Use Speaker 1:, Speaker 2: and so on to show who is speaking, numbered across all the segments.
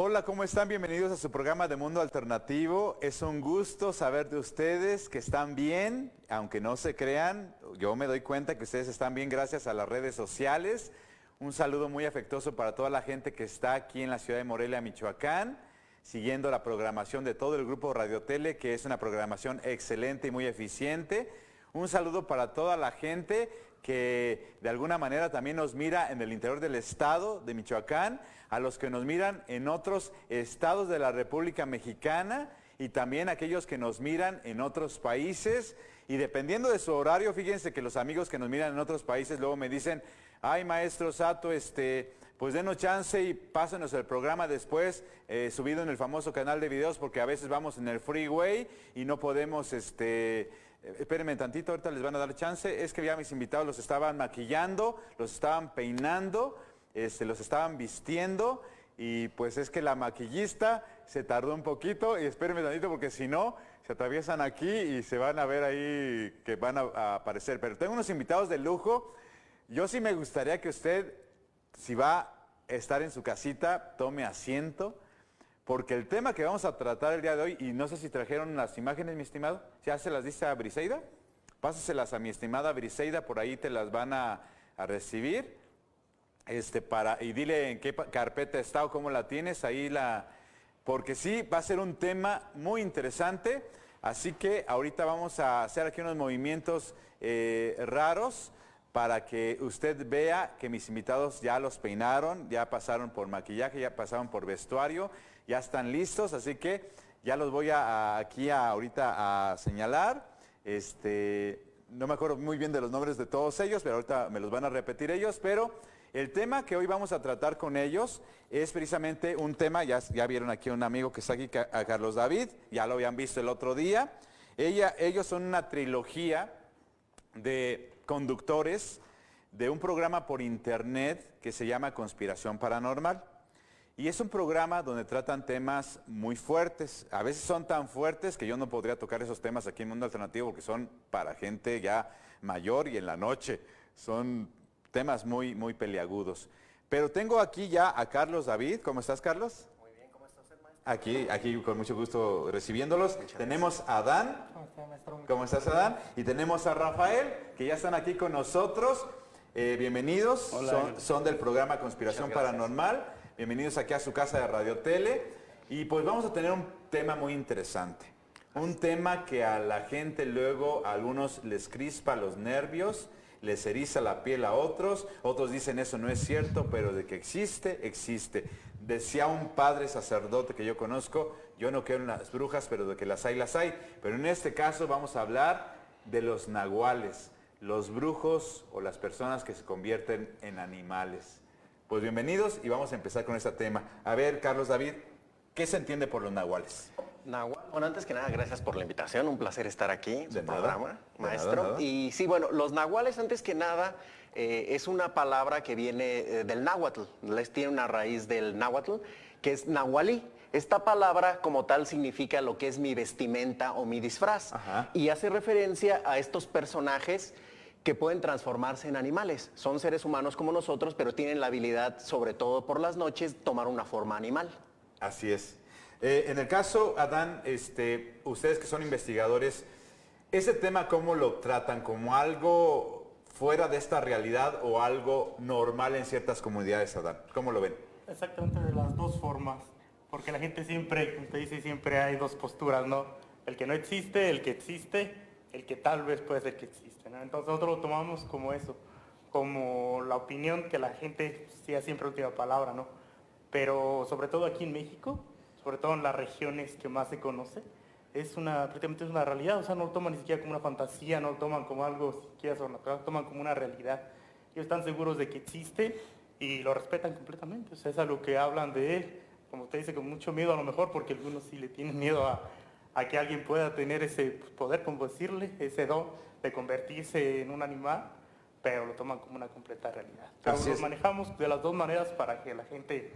Speaker 1: Hola, ¿cómo están? Bienvenidos a su programa de Mundo Alternativo. Es un gusto saber de ustedes que están bien, aunque no se crean. Yo me doy cuenta que ustedes están bien gracias a las redes sociales. Un saludo muy afectuoso para toda la gente que está aquí en la ciudad de Morelia, Michoacán, siguiendo la programación de todo el grupo Radio Tele, que es una programación excelente y muy eficiente. Un saludo para toda la gente que de alguna manera también nos mira en el interior del estado de Michoacán, a los que nos miran en otros estados de la República Mexicana y también aquellos que nos miran en otros países. Y dependiendo de su horario, fíjense que los amigos que nos miran en otros países luego me dicen, ay maestro Sato, pues denos chance y pásenos el programa después, subido en el famoso canal de videos, porque a veces vamos en el freeway y no podemos, espérenme tantito, ahorita les van a dar chance. Es que ya mis invitados los estaban maquillando, los estaban peinando, los estaban vistiendo, y pues es que la maquillista se tardó un poquito, y espérenme tantito porque si no, se atraviesan aquí y se van a ver ahí que van a aparecer. Pero tengo unos invitados de lujo. Yo sí me gustaría que usted, si va a estar en su casita, tome asiento, porque el tema que vamos a tratar el día de hoy, y no sé si trajeron las imágenes, mi estimado, ¿ya se las diste a Briseida? Pásaselas a mi estimada Briseida, por ahí te las van a recibir, y dile en qué carpeta está o cómo la tienes, porque sí, va a ser un tema muy interesante, así que ahorita vamos a hacer aquí unos movimientos raros, para que usted vea que mis invitados ya los peinaron, ya pasaron por maquillaje, ya pasaron por vestuario, ya están listos, así que ya los voy ahorita a señalar. No me acuerdo muy bien de los nombres de todos ellos, pero ahorita me los van a repetir ellos, pero el tema que hoy vamos a tratar con ellos es precisamente un tema, ya vieron aquí a un amigo que está aquí, a Carlos David, ya lo habían visto el otro día. Ellos son una trilogía de conductores de un programa por internet que se llama Conspiración Paranormal. Y es un programa donde tratan temas muy fuertes. A veces son tan fuertes que yo no podría tocar esos temas aquí en Mundo Alternativo porque son para gente ya mayor y en la noche. Son temas muy, muy peliagudos. Pero tengo aquí ya a Carlos David. ¿Cómo estás, Carlos?
Speaker 2: Muy bien, ¿cómo está usted, maestro?
Speaker 1: Aquí con mucho gusto recibiéndolos. Tenemos a Adán.
Speaker 2: ¿Cómo está, maestro?
Speaker 1: ¿Cómo estás, Adán? Y tenemos a Rafael, que ya están aquí con nosotros. Bienvenidos. Son del programa Conspiración Paranormal. Bienvenidos aquí a su casa de Radio Tele. Y pues vamos a tener un tema muy interesante. Un tema que a la gente luego, a algunos les crispa los nervios, les eriza la piel a otros. Otros dicen eso no es cierto, pero de que existe, existe. Decía un padre sacerdote que yo conozco, yo no creo en las brujas, pero de que las hay, las hay. Pero en este caso vamos a hablar de los nahuales, los brujos o las personas que se convierten en animales. Pues bienvenidos y vamos a empezar con este tema. A ver, Carlos David, ¿qué se entiende por los nahuales?
Speaker 2: Bueno, antes que nada, gracias por la invitación, un placer estar aquí en su programa, maestro.
Speaker 1: Nada.
Speaker 2: Y sí, bueno, los nahuales, antes que nada, es una palabra que viene del náhuatl, tiene una raíz del náhuatl, que es nahualí. Esta palabra como tal significa lo que es mi vestimenta o mi disfraz.
Speaker 1: Ajá.
Speaker 2: Y hace referencia a estos personajes que pueden transformarse en animales. Son seres humanos como nosotros, pero tienen la habilidad, sobre todo por las noches, tomar una forma animal.
Speaker 1: Así es. En el caso, Adán, ustedes que son investigadores, ¿ese tema cómo lo tratan? ¿Como algo fuera de esta realidad o algo normal en ciertas comunidades, Adán? ¿Cómo lo ven?
Speaker 3: Exactamente de las dos formas, porque la gente siempre, como usted dice, siempre hay dos posturas, ¿no? El que no existe, el que existe, el que tal vez puede ser que existe, ¿no? Entonces nosotros lo tomamos como eso, como la opinión que la gente sea siempre última palabra, ¿no? Pero sobre todo aquí en México, sobre todo en las regiones que más se conoce, prácticamente es una realidad, o sea, no lo toman ni siquiera como una fantasía, no lo toman como algo siquiera sobrenatural, lo toman como una realidad. Ellos están seguros de que existe y lo respetan completamente, o sea, es algo que hablan de él, como usted dice, con mucho miedo a lo mejor, porque algunos sí le tienen miedo a que alguien pueda tener ese poder, como decirle, ese don de convertirse en un animal, pero lo toman como una completa realidad. Pero lo manejamos de las dos maneras para que la gente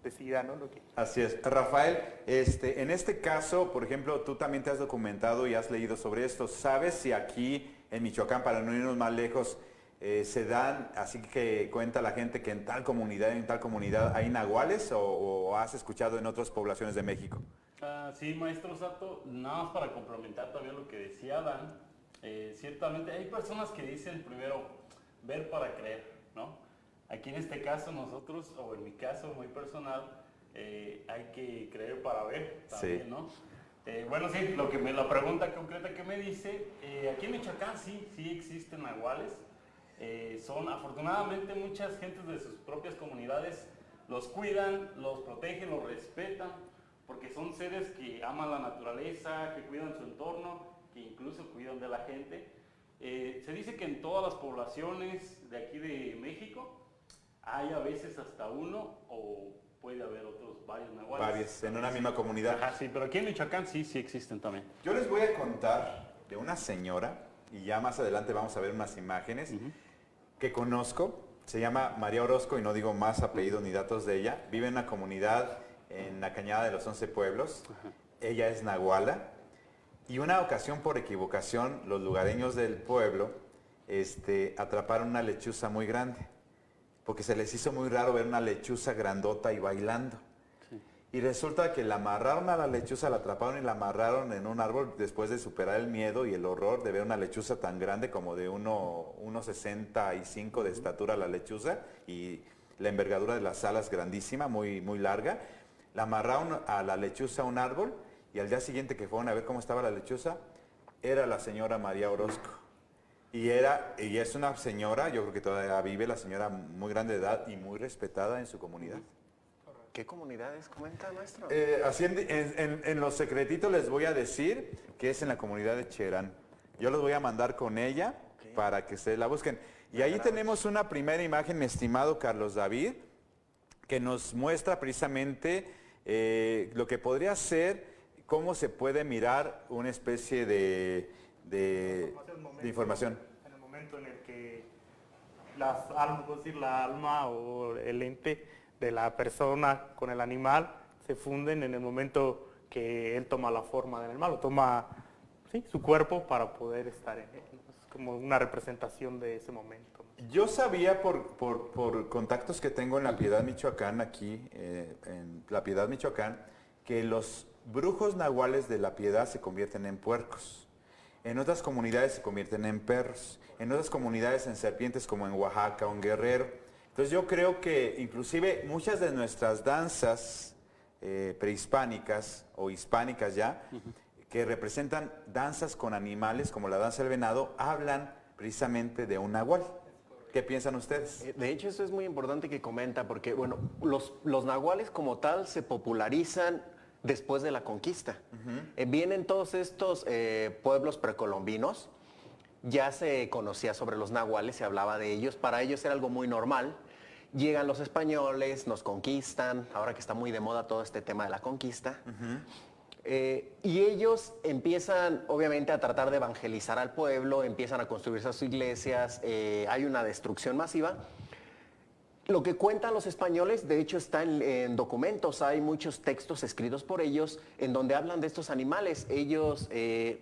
Speaker 3: decida, ¿no?
Speaker 1: Así es. Rafael, en este caso, por ejemplo, tú también te has documentado y has leído sobre esto. ¿Sabes si aquí en Michoacán, para no irnos más lejos, se dan, así que cuenta la gente que en tal comunidad hay nahuales o has escuchado en otras poblaciones de México?
Speaker 4: Sí, maestro Sato, nada más para complementar también lo que decía Dan, ciertamente hay personas que dicen primero ver para creer, ¿no? Aquí en este caso nosotros, o en mi caso muy personal, hay que creer para ver también,
Speaker 1: Sí.
Speaker 4: ¿no? Bueno, sí, la pregunta concreta que me dice, aquí en Michoacán sí existen nahuales. Son afortunadamente muchas gentes de sus propias comunidades los cuidan, los protegen, los respetan, porque son seres que aman la naturaleza, que cuidan su entorno, que incluso cuidan de la gente. Se dice que en todas las poblaciones de aquí de México hay a veces hasta uno o puede haber otros varios nahuales.
Speaker 1: Varios, en una misma comunidad.
Speaker 4: Ajá, sí, pero aquí en Michoacán sí existen también.
Speaker 1: Yo les voy a contar de una señora, y ya más adelante vamos a ver unas imágenes, que conozco. Se llama María Orozco y no digo más apellidos ni datos de ella. Vive en una comunidad en la Cañada de los 11 Pueblos. Ella es nahuala. Y una ocasión, por equivocación, los lugareños del pueblo atraparon una lechuza muy grande. Porque se les hizo muy raro ver una lechuza grandota y bailando. Y resulta que la amarraron a la lechuza, la atraparon y la amarraron en un árbol después de superar el miedo y el horror de ver una lechuza tan grande como de 1,65 de estatura la lechuza y la envergadura de las alas grandísima, muy, muy larga. La amarraron a la lechuza a un árbol y al día siguiente que fueron a ver cómo estaba la lechuza, era la señora María Orozco. Y es una señora, yo creo que todavía vive, la señora muy grande de edad y muy respetada en su comunidad.
Speaker 2: ¿Qué comunidades comenta, maestro?
Speaker 1: Así en los secretitos les voy a decir que es en la comunidad de Cherán. Yo los voy a mandar con ella para que ustedes la busquen. Y ahí tenemos una primera imagen, mi estimado Carlos David, que nos muestra precisamente lo que podría ser, cómo se puede mirar una especie de información.
Speaker 3: En el momento en el que la alma o el ente de la persona con el animal se funden en el momento que él toma la forma del animal o toma su cuerpo para poder estar en él. Es como una representación de ese momento.
Speaker 1: Yo sabía por contactos que tengo en La Piedad, Michoacán, aquí en La Piedad, Michoacán, que los brujos nahuales de La Piedad se convierten en puercos. En otras comunidades se convierten en perros. En otras comunidades en serpientes como en Oaxaca o en Guerrero. Entonces yo creo que inclusive muchas de nuestras danzas prehispánicas o hispánicas ya, que representan danzas con animales como la danza del venado, hablan precisamente de un nahual. ¿Qué piensan ustedes?
Speaker 2: De hecho, eso es muy importante que comenta, porque bueno, los nahuales como tal se popularizan después de la conquista. Vienen todos estos pueblos precolombinos, ya se conocía sobre los nahuales, se hablaba de ellos, para ellos era algo muy normal. Llegan los españoles, nos conquistan, ahora que está muy de moda todo este tema de la conquista. Y ellos empiezan, obviamente, a tratar de evangelizar al pueblo, empiezan a construir sus iglesias, hay una destrucción masiva. Lo que cuentan los españoles, de hecho, está en documentos, hay muchos textos escritos por ellos en donde hablan de estos animales. Ellos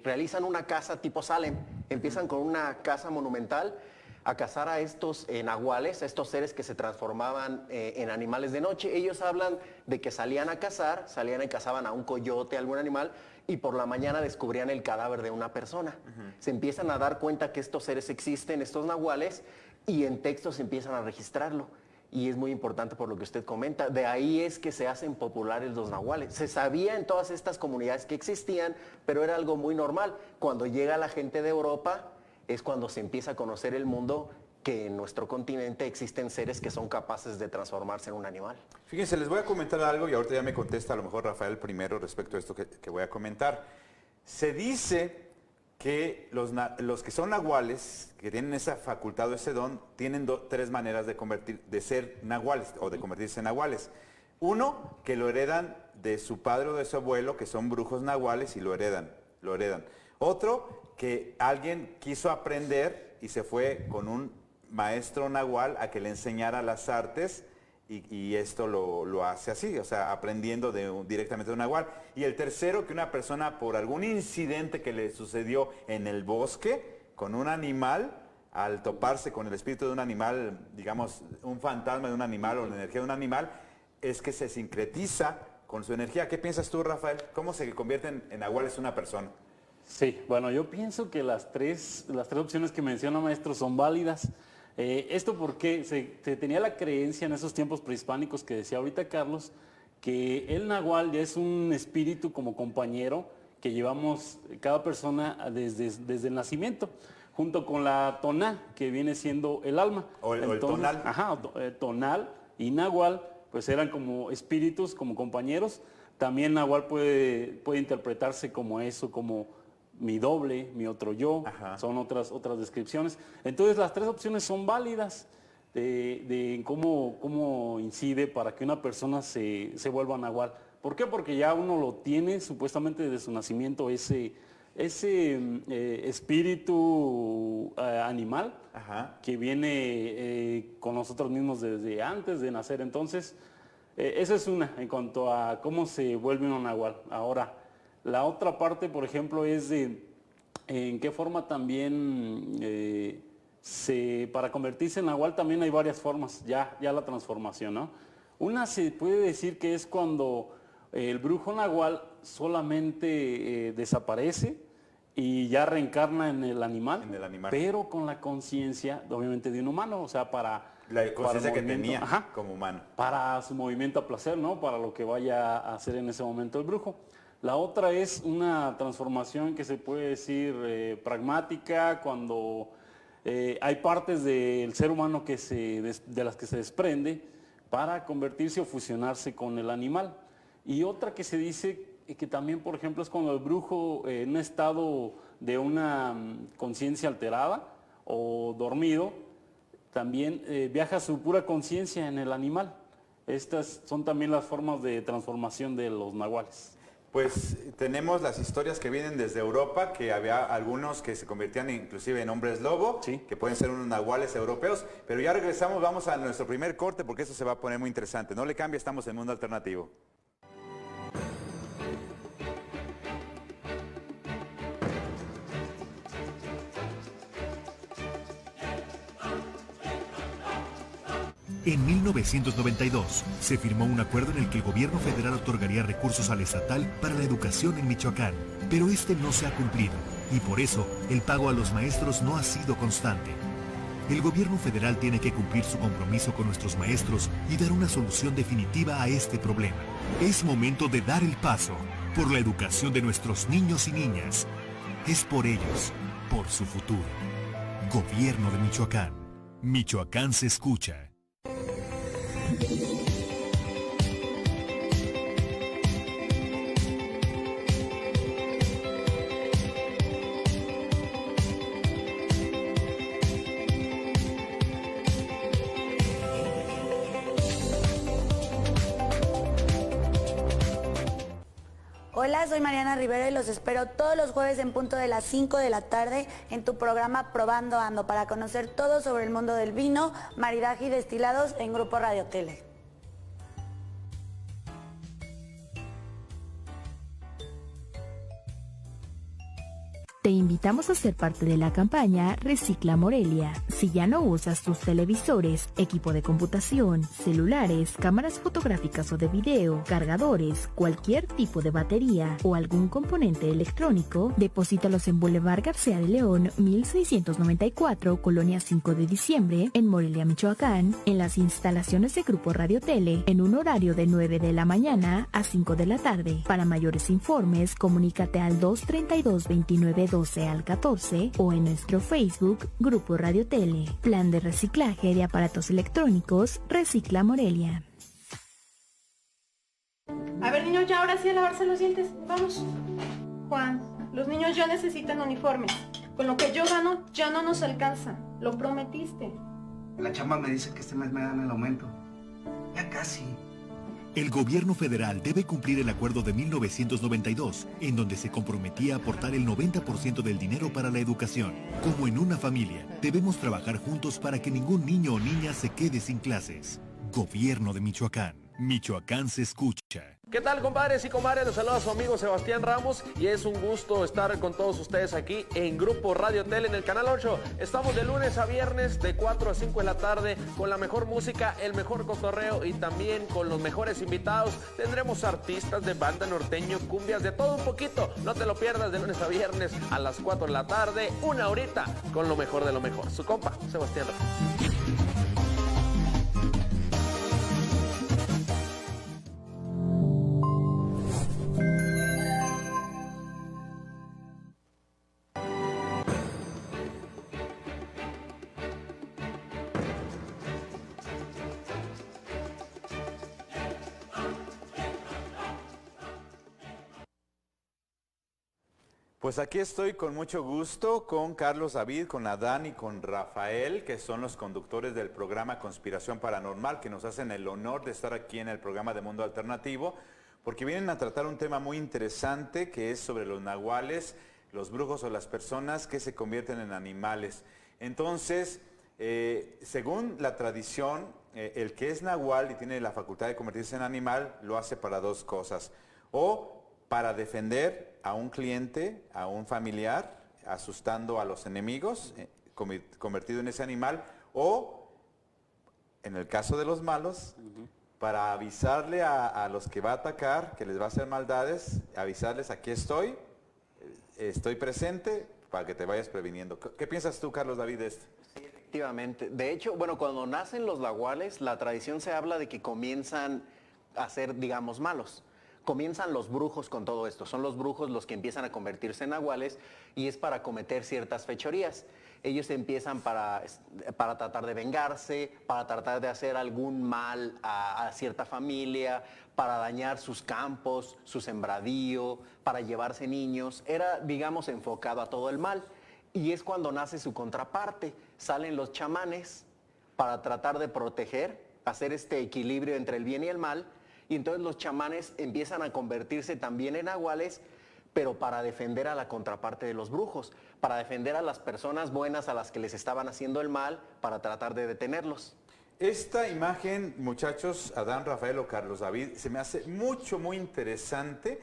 Speaker 2: realizan una casa tipo Salem, empiezan con una casa monumental a cazar a estos nahuales, a estos seres que se transformaban en animales de noche. Ellos hablan de que salían a cazar, salían y cazaban a un coyote, algún animal, y por la mañana descubrían el cadáver de una persona. Se empiezan a dar cuenta que estos seres existen, estos nahuales, y en textos empiezan a registrarlo. Y es muy importante por lo que usted comenta. De ahí es que se hacen populares los nahuales. Se sabía en todas estas comunidades que existían, pero era algo muy normal. Cuando llega la gente de Europa, es cuando se empieza a conocer el mundo, que en nuestro continente existen seres que son capaces de transformarse en un animal.
Speaker 1: Fíjense, les voy a comentar algo y ahorita ya me contesta a lo mejor Rafael primero respecto a esto que voy a comentar. Se dice que los que son nahuales, que tienen esa facultad o ese don, tienen tres maneras de ser nahuales o de convertirse en nahuales. Uno, que lo heredan de su padre o de su abuelo, que son brujos nahuales y lo heredan. Otro, que alguien quiso aprender y se fue con un maestro nahual a que le enseñara las artes y esto lo hace así, o sea, aprendiendo directamente de un nahual. Y el tercero, que una persona por algún incidente que le sucedió en el bosque con un animal, al toparse con el espíritu de un animal, digamos, un fantasma de un animal o la energía de un animal, es que se sincretiza con su energía. ¿Qué piensas tú, Rafael? ¿Cómo se convierte en nahuales una persona?
Speaker 4: Sí, bueno, yo pienso que las tres opciones que menciona maestro son válidas. Esto porque se tenía la creencia en esos tiempos prehispánicos que decía ahorita Carlos, que el nahual ya es un espíritu como compañero que llevamos cada persona desde el nacimiento, junto con la toná, que viene siendo el alma.
Speaker 1: O el tonal.
Speaker 4: Ajá, tonal y nahual, pues eran como espíritus, como compañeros. También nahual puede interpretarse como eso, como mi doble, mi otro yo. Ajá. Son otras descripciones. Entonces las tres opciones son válidas de cómo incide para que una persona se vuelva nahual. ¿Por qué? Porque ya uno lo tiene supuestamente desde su nacimiento ese espíritu animal. Ajá. Que viene con nosotros mismos desde antes de nacer. Entonces, esa es una en cuanto a cómo se vuelve uno nahual. Ahora, la otra parte, por ejemplo, es de en qué forma también para convertirse en nahual también hay varias formas, ya la transformación, ¿no? Una se puede decir que es cuando el brujo nahual solamente desaparece y ya reencarna en el animal, pero con la conciencia, obviamente, de un humano, o sea, para...
Speaker 1: La conciencia que tenía como humano.
Speaker 4: Para su movimiento a placer, ¿no? Para lo que vaya a hacer en ese momento el brujo. La otra es una transformación que se puede decir pragmática, cuando hay partes del ser humano de las que se desprende para convertirse o fusionarse con el animal. Y otra que se dice que también, por ejemplo, es cuando el brujo en un estado de una conciencia alterada o dormido, también viaja su pura conciencia en el animal. Estas son también las formas de transformación de los nahuales.
Speaker 1: Pues tenemos las historias que vienen desde Europa, que había algunos que se convertían inclusive en hombres lobo, sí, que pueden ser unos nahuales europeos, pero ya regresamos, vamos a nuestro primer corte porque eso se va a poner muy interesante. No le cambie, estamos en Mundo Alternativo.
Speaker 5: En 1992 se firmó un acuerdo en el que el gobierno federal otorgaría recursos al estatal para la educación en Michoacán, pero este no se ha cumplido y por eso el pago a los maestros no ha sido constante. El gobierno federal tiene que cumplir su compromiso con nuestros maestros y dar una solución definitiva a este problema. Es momento de dar el paso por la educación de nuestros niños y niñas. Es por ellos, por su futuro. Gobierno de Michoacán. Michoacán se escucha.
Speaker 6: Hola, soy Mariana Rivero y los espero todos los jueves en punto de las 5 de la tarde en tu programa Probando Ando para conocer todo sobre el mundo del vino, maridaje y destilados en Grupo Radio Tele.
Speaker 7: Te invitamos a ser parte de la campaña Recicla Morelia. Si ya no usas tus televisores, equipo de computación, celulares, cámaras fotográficas o de video, cargadores, cualquier tipo de batería o algún componente electrónico, deposítalos en Boulevard García de León, 1694, Colonia 5 de Diciembre, en Morelia, Michoacán, en las instalaciones de Grupo Radio Tele, en un horario de 9 de la mañana a 5 de la tarde. Para mayores informes, comunícate al 232-2912 al 14 o en nuestro Facebook Grupo Radio Tele. Plan de reciclaje de aparatos electrónicos Recicla Morelia.
Speaker 8: A ver, niños, ya ahora sí a lavarse los dientes. Vamos. Juan, los niños ya necesitan uniformes. Con lo que yo gano ya no nos alcanza. Lo prometiste.
Speaker 9: La chamba me dice que este mes me dan el aumento. Ya casi.
Speaker 5: El gobierno federal debe cumplir el acuerdo de 1992, en donde se comprometía a aportar el 90% del dinero para la educación. Como en una familia, debemos trabajar juntos para que ningún niño o niña se quede sin clases. Gobierno de Michoacán. Michoacán se escucha.
Speaker 10: ¿Qué tal, compadres y comadres? Les saluda a su amigo Sebastián Ramos y es un gusto estar con todos ustedes aquí en Grupo Radio Tele en el Canal 8. Estamos de lunes a viernes de 4 a 5 de la tarde con la mejor música, el mejor cotorreo y también con los mejores invitados. Tendremos artistas de banda norteño, cumbias, de todo un poquito. No te lo pierdas de lunes a viernes a las 4 de la tarde, una horita con lo mejor de lo mejor. Su compa, Sebastián Ramos.
Speaker 1: Pues aquí estoy con mucho gusto con Carlos David, con Adán y con Rafael, que son los conductores del programa Conspiración Paranormal, que nos hacen el honor de estar aquí en el programa de Mundo Alternativo, porque vienen a tratar un tema muy interesante que es sobre los nahuales, los brujos o las personas que se convierten en animales. Entonces, según la tradición, el que es nahual y tiene la facultad de convertirse en animal, lo hace para dos cosas. O para defender a un cliente, a un familiar, asustando a los enemigos, convertido en ese animal, o, en el caso de los malos, para avisarle a los que va a atacar, que les va a hacer maldades, avisarles, aquí estoy presente, para que te vayas previniendo. ¿Qué piensas tú, Carlos David, de esto?
Speaker 2: Sí, efectivamente. De hecho, bueno, cuando nacen los nahuales, la tradición se habla de que comienzan a ser, digamos, malos. Comienzan los brujos con todo esto. Son los brujos los que empiezan a convertirse en nahuales y es para cometer ciertas fechorías. Ellos empiezan para tratar de vengarse, para tratar de hacer algún mal a cierta familia, para dañar sus campos, su sembradío, para llevarse niños. Era, digamos, enfocado a todo el mal. Y es cuando nace su contraparte. Salen los chamanes para tratar de proteger, hacer este equilibrio entre el bien y el mal. Y entonces los chamanes empiezan a convertirse también en nahuales, pero para defender a la contraparte de los brujos, para defender a las personas buenas a las que les estaban haciendo el mal, para tratar de detenerlos.
Speaker 1: Esta imagen, muchachos, Adán, Rafael o Carlos David, se me hace muy interesante,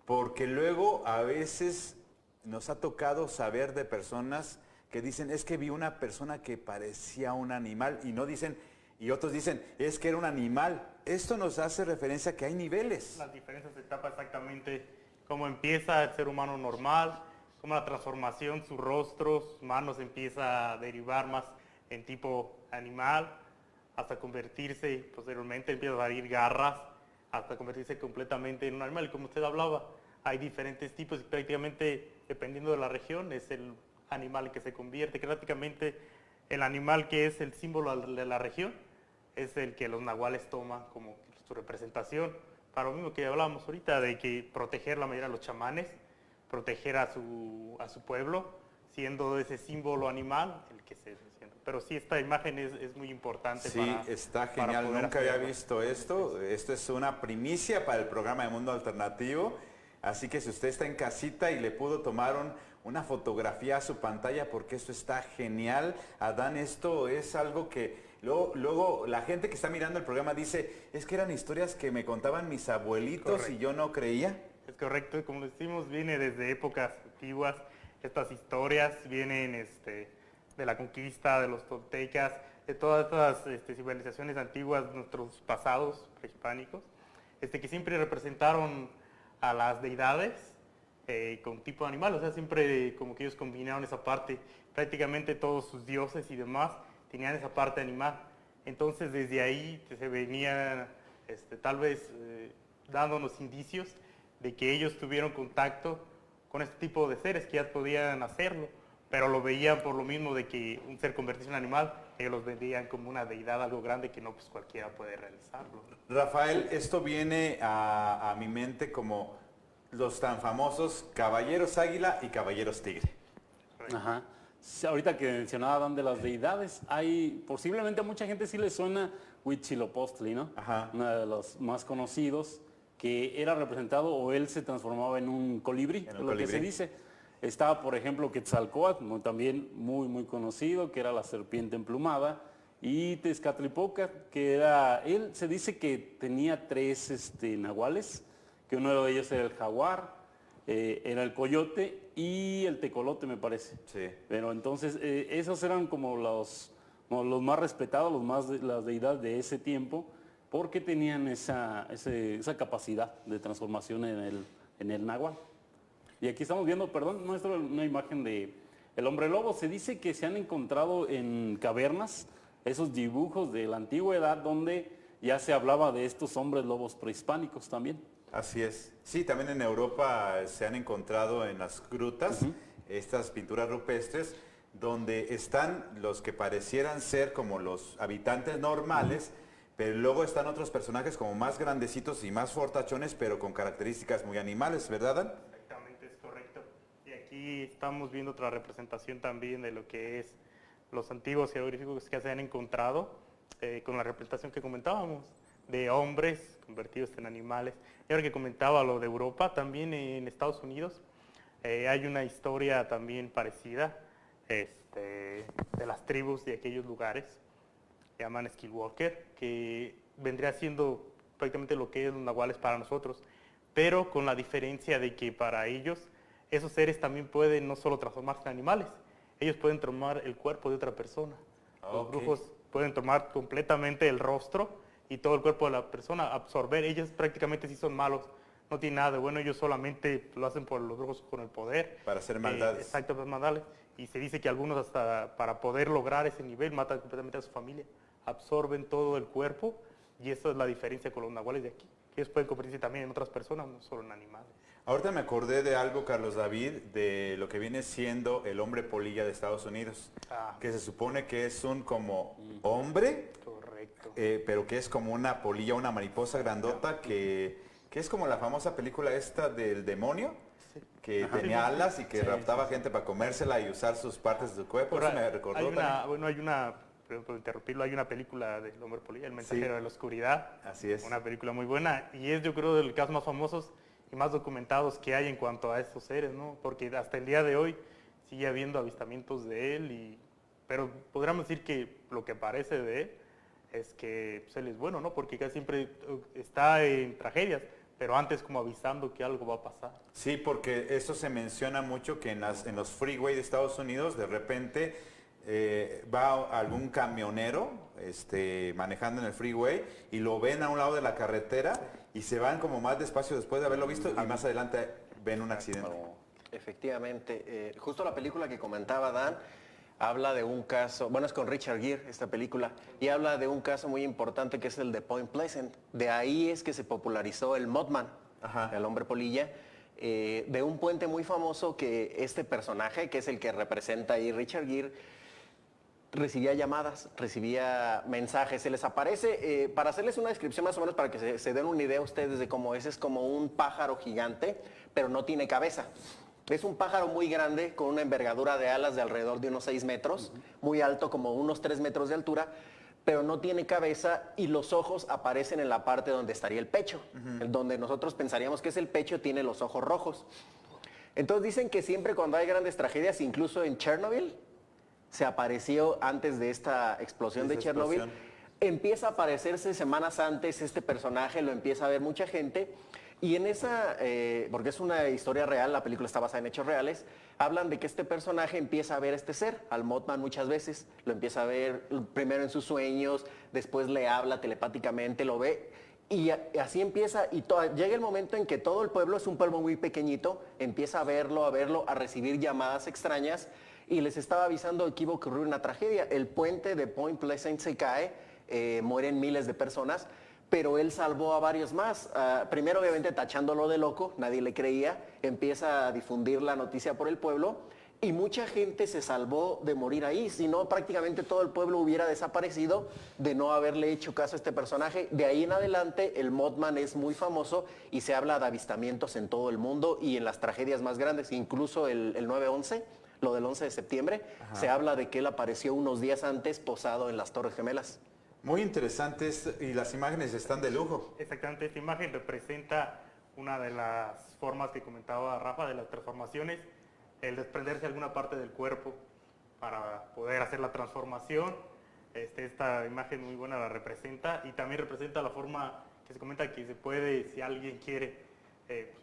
Speaker 1: porque luego a veces nos ha tocado saber de personas que dicen, es que vi una persona que parecía un animal, y no dicen... Y otros dicen, es que era un animal. Esto nos hace referencia a que hay niveles.
Speaker 3: Las diferentes etapas exactamente, cómo empieza el ser humano normal, cómo la transformación, su rostro, sus manos empieza a derivar más en tipo animal, hasta convertirse, posteriormente empieza a salir garras, hasta convertirse completamente en un animal. Y como usted hablaba, hay diferentes tipos y prácticamente, dependiendo de la región, es el animal en que se convierte. Prácticamente el animal que es el símbolo de la región, es el que los nahuales toman como su representación, para lo mismo que hablábamos ahorita, de que proteger la mayoría de los chamanes, proteger a su pueblo, siendo ese símbolo animal el que se... Pero sí, esta imagen es muy importante.
Speaker 1: Sí, está genial, nunca había visto esto. Esto es una primicia para el programa de Mundo Alternativo, así que si usted está en casita y le pudo tomar una fotografía a su pantalla, porque esto está genial. Adán, esto es algo que... Luego la gente que está mirando el programa dice, es que eran historias que me contaban mis abuelitos. Correcto. Y yo no creía.
Speaker 3: Es correcto, como decimos, viene desde épocas antiguas. Estas historias vienen de la conquista, de los toltecas, de todas estas civilizaciones antiguas, nuestros pasados prehispánicos, que siempre representaron a las deidades con tipo de animal. O sea, siempre como que ellos combinaron esa parte. Prácticamente todos sus dioses y demás tenían esa parte animal. Entonces desde ahí se venía tal vez dándonos indicios de que ellos tuvieron contacto con este tipo de seres que ya podían hacerlo, pero lo veían por lo mismo de que un ser convertirse en animal, ellos los veían como una deidad, algo grande que no pues cualquiera puede realizarlo.
Speaker 1: Rafael, esto viene a mi mente como los tan famosos caballeros águila y caballeros tigre.
Speaker 11: Ajá. Ahorita que mencionaba Dan de las deidades, posiblemente a mucha gente sí le suena Huitzilopochtli, ¿no?
Speaker 1: Ajá.
Speaker 11: Uno de los más conocidos, que era representado o él se transformaba en un colibrí, lo que se dice. Estaba, por ejemplo, Quetzalcóatl, también muy conocido, que era la serpiente emplumada, y Tezcatlipoca, que era, él se dice que tenía 3 nahuales, que uno de ellos era el jaguar, era el coyote y el tecolote, me parece.
Speaker 1: Sí.
Speaker 11: Pero entonces esos eran como los más respetados, las deidades de ese tiempo, porque tenían esa capacidad de transformación en el náhuatl. Y aquí estamos viendo, una imagen de el hombre lobo. Se dice que se han encontrado en cavernas esos dibujos de la antigüedad donde ya se hablaba de estos hombres lobos prehispánicos también.
Speaker 1: Así es. Sí, también en Europa se han encontrado en las grutas estas pinturas rupestres donde están los que parecieran ser como los habitantes normales, pero luego están otros personajes como más grandecitos y más fortachones, pero con características muy animales, ¿verdad, Dan?
Speaker 3: Exactamente, es correcto. Y aquí estamos viendo otra representación también de lo que es los antiguos jeroglíficos que se han encontrado con la representación que comentábamos, de hombres convertidos en animales. Y ahora que comentaba lo de Europa, también en Estados Unidos hay una historia también parecida de las tribus de aquellos lugares, que llaman Skinwalker, que vendría siendo prácticamente lo que es los nahuales para nosotros, pero con la diferencia de que para ellos esos seres también pueden no solo transformarse en animales, ellos pueden tomar el cuerpo de otra persona. Los brujos pueden tomar completamente el rostro y todo el cuerpo de la persona, absorber. Ellos prácticamente sí son malos, no tienen nada de bueno, ellos solamente lo hacen por los brujos con el poder.
Speaker 1: Para hacer maldades.
Speaker 3: Exacto, para maldades. Y se dice que algunos hasta para poder lograr ese nivel matan completamente a su familia, absorben todo el cuerpo, y esa es la diferencia con los nahuales de aquí, que ellos pueden convertirse también en otras personas, no solo en animales.
Speaker 1: Ahorita me acordé de algo, Carlos David, de lo que viene siendo el hombre polilla de Estados Unidos, que se supone que es un como hombre,
Speaker 3: correcto,
Speaker 1: pero que es como una polilla, una mariposa grandota, que es como la famosa película esta del demonio, que tenía alas y que raptaba gente para comérsela y usar sus partes de su cuerpo. Eso me recordó
Speaker 3: hay una película del hombre polilla, El mensajero de la oscuridad.
Speaker 1: Así es.
Speaker 3: Una película muy buena, y es, yo creo, de los casos más famosos y más documentados que hay en cuanto a estos seres, ¿no? Porque hasta el día de hoy sigue habiendo avistamientos de él, pero podríamos decir que lo que parece de él es que él es bueno, ¿no? Porque casi siempre está en tragedias, pero antes como avisando que algo va a pasar.
Speaker 1: Sí, porque eso se menciona mucho, que en los freeway de Estados Unidos de repente va algún camionero manejando en el freeway y lo ven a un lado de la carretera y se van como más despacio después de haberlo visto y más adelante ven un accidente.
Speaker 2: Efectivamente, justo la película que comentaba Dan habla de un caso, bueno, es con Richard Gere esta película, y habla de un caso muy importante que es el de Point Pleasant. De ahí es que se popularizó el Mothman, el hombre polilla, de un puente muy famoso que este personaje, que es el que representa ahí Richard Gere, recibía llamadas, recibía mensajes, se les aparece, para hacerles una descripción más o menos para que se den una idea ustedes de cómo es como un pájaro gigante, pero no tiene cabeza. Es un pájaro muy grande con una envergadura de alas de alrededor de unos 6 metros, muy alto, como unos 3 metros de altura, pero no tiene cabeza y los ojos aparecen en la parte donde estaría el pecho, donde nosotros pensaríamos que es el pecho, tiene los ojos rojos. Entonces dicen que siempre cuando hay grandes tragedias, incluso en Chernobyl, se apareció antes de esta explosión de Chernobyl, empieza a aparecerse semanas antes este personaje, lo empieza a ver mucha gente, y en esa, porque es una historia real, la película está basada en hechos reales, hablan de que este personaje empieza a ver a este ser, al Mothman muchas veces, lo empieza a ver primero en sus sueños, después le habla telepáticamente, lo ve, y así empieza, y llega el momento en que todo el pueblo, es un pueblo muy pequeñito, empieza a verlo, a recibir llamadas extrañas, y les estaba avisando que iba a ocurrir una tragedia. El puente de Point Pleasant se cae, mueren miles de personas, pero él salvó a varios más. Primero, obviamente, tachándolo de loco, nadie le creía, empieza a difundir la noticia por el pueblo, y mucha gente se salvó de morir ahí, si no prácticamente todo el pueblo hubiera desaparecido de no haberle hecho caso a este personaje. De ahí en adelante el Mothman es muy famoso y se habla de avistamientos en todo el mundo y en las tragedias más grandes, incluso el 9/11, lo del 11 de septiembre, se habla de que él apareció unos días antes posado en las Torres Gemelas.
Speaker 1: Muy interesante y las imágenes están de lujo.
Speaker 3: Exactamente, esta imagen representa una de las formas que comentaba Rafa de las transformaciones, el desprenderse de alguna parte del cuerpo para poder hacer la transformación. Esta imagen muy buena la representa y también representa la forma que se comenta que se puede, si alguien quiere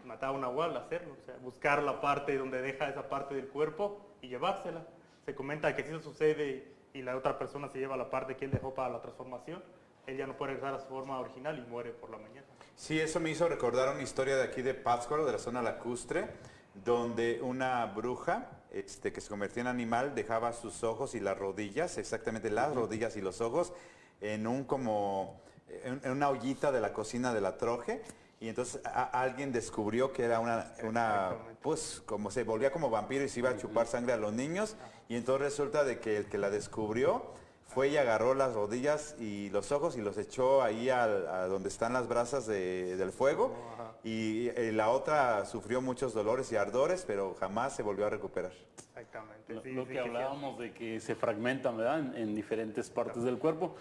Speaker 3: matar a un nahual, hacerlo, o sea, buscar la parte donde deja esa parte del cuerpo y llevársela. Se comenta que si eso sucede y la otra persona se lleva la parte que él dejó para la transformación, él ya no puede regresar a su forma original y muere por la mañana.
Speaker 1: Sí, eso me hizo recordar una historia de aquí de Pátzcuaro, de la zona lacustre, donde una bruja que se convertía en animal dejaba sus ojos y las rodillas, exactamente las rodillas y los ojos, en una ollita de la cocina de la troje. Y entonces alguien descubrió que era pues como se volvía como vampiro y se iba a chupar sangre a los niños. Y entonces resulta de que el que la descubrió fue y agarró las rodillas y los ojos y los echó ahí a donde están las brasas del fuego. Y la otra sufrió muchos dolores y ardores, pero jamás se volvió a recuperar.
Speaker 3: Exactamente.
Speaker 11: Lo que hablábamos de que se fragmentan, ¿verdad? En diferentes partes del cuerpo.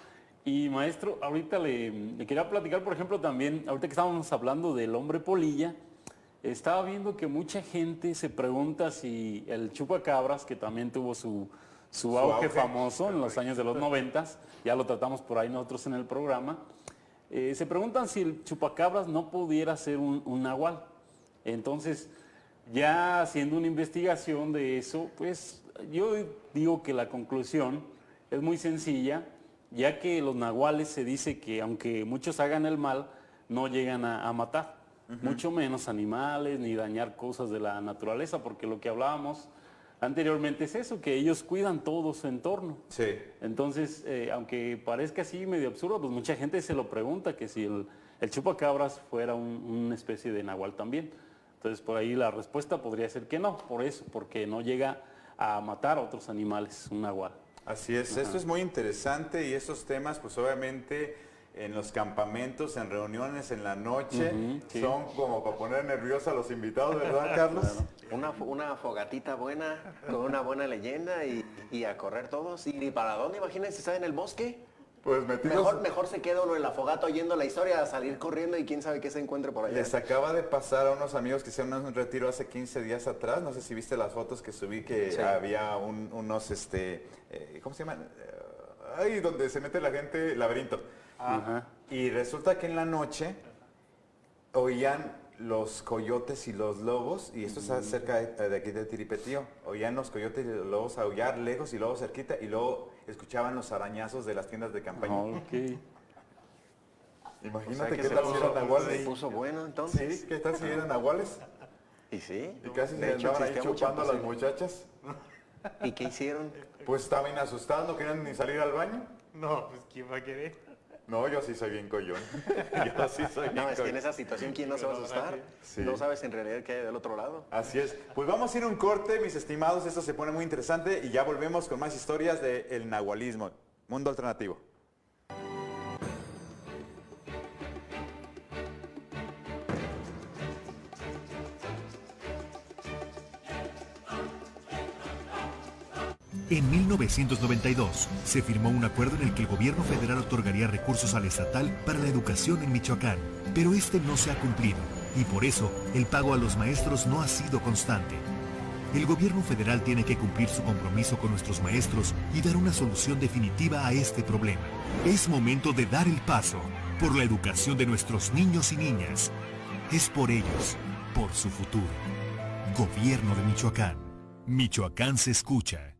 Speaker 11: Y maestro, ahorita le quería platicar, por ejemplo, también, ahorita que estábamos hablando del hombre polilla, estaba viendo que mucha gente se pregunta si el chupacabras, que también tuvo su auge famoso en los años de los 90, ya lo tratamos por ahí nosotros en el programa, se preguntan si el chupacabras no pudiera ser un nahual. Entonces, ya haciendo una investigación de eso, pues yo digo que la conclusión es muy sencilla, ya que los nahuales se dice que aunque muchos hagan el mal, no llegan a matar, mucho menos animales ni dañar cosas de la naturaleza, porque lo que hablábamos anteriormente es eso, que ellos cuidan todo su entorno.
Speaker 1: Sí.
Speaker 11: Entonces, aunque parezca así medio absurdo, pues mucha gente se lo pregunta, que si el chupacabras fuera una especie de nahual también. Entonces, por ahí la respuesta podría ser que no, por eso, porque no llega a matar a otros animales, un nahual.
Speaker 1: Así es, esto es muy interesante y estos temas pues obviamente en los campamentos, en reuniones en la noche, son como para poner nerviosos a los invitados, ¿verdad, Carlos?
Speaker 2: Una fogatita buena, con una buena leyenda y a correr todos. ¿Y para dónde? Imagínense si está en el bosque.
Speaker 1: Pues
Speaker 2: Mejor se queda uno en la fogata oyendo la historia, a salir corriendo y quién sabe qué se encuentre por allá.
Speaker 1: Les acaba de pasar a unos amigos que hicieron un retiro hace 15 días atrás, no sé si viste las fotos que subí, que había unos, ¿cómo se llaman? Ahí donde se mete la gente, laberinto. Y resulta que en la noche oían los coyotes y los lobos, y esto está cerca de aquí de Tiripetío, oían los coyotes y los lobos aullar lejos y luego cerquita, y luego escuchaban los arañazos de las tiendas de campaña. Imagínate qué tal si eran nahuales.
Speaker 2: Se puso bueno entonces.
Speaker 1: Sí, ¿qué tal si eran nahuales?
Speaker 2: Y sí.
Speaker 1: Y casi se andaban ahí chupando a las muchachas.
Speaker 2: ¿Y qué hicieron?
Speaker 1: Pues estaban asustados, no querían ni salir al baño.
Speaker 3: No, pues ¿quién va a querer?
Speaker 1: No, yo sí soy bien collón. Yo sí soy bien
Speaker 2: No, es que
Speaker 1: collón.
Speaker 2: en esa situación, ¿quién no se va a asustar?
Speaker 1: Sí.
Speaker 2: No sabes en realidad qué hay del otro lado.
Speaker 1: Así es. Pues vamos a ir a un corte, mis estimados. Esto se pone muy interesante y ya volvemos con más historias del nahualismo. Mundo alternativo.
Speaker 5: En 1992 se firmó un acuerdo en el que el gobierno federal otorgaría recursos al estatal para la educación en Michoacán, pero este no se ha cumplido y por eso el pago a los maestros no ha sido constante. El gobierno federal tiene que cumplir su compromiso con nuestros maestros y dar una solución definitiva a este problema. Es momento de dar el paso por la educación de nuestros niños y niñas. Es por ellos, por su futuro. Gobierno de Michoacán. Michoacán se escucha.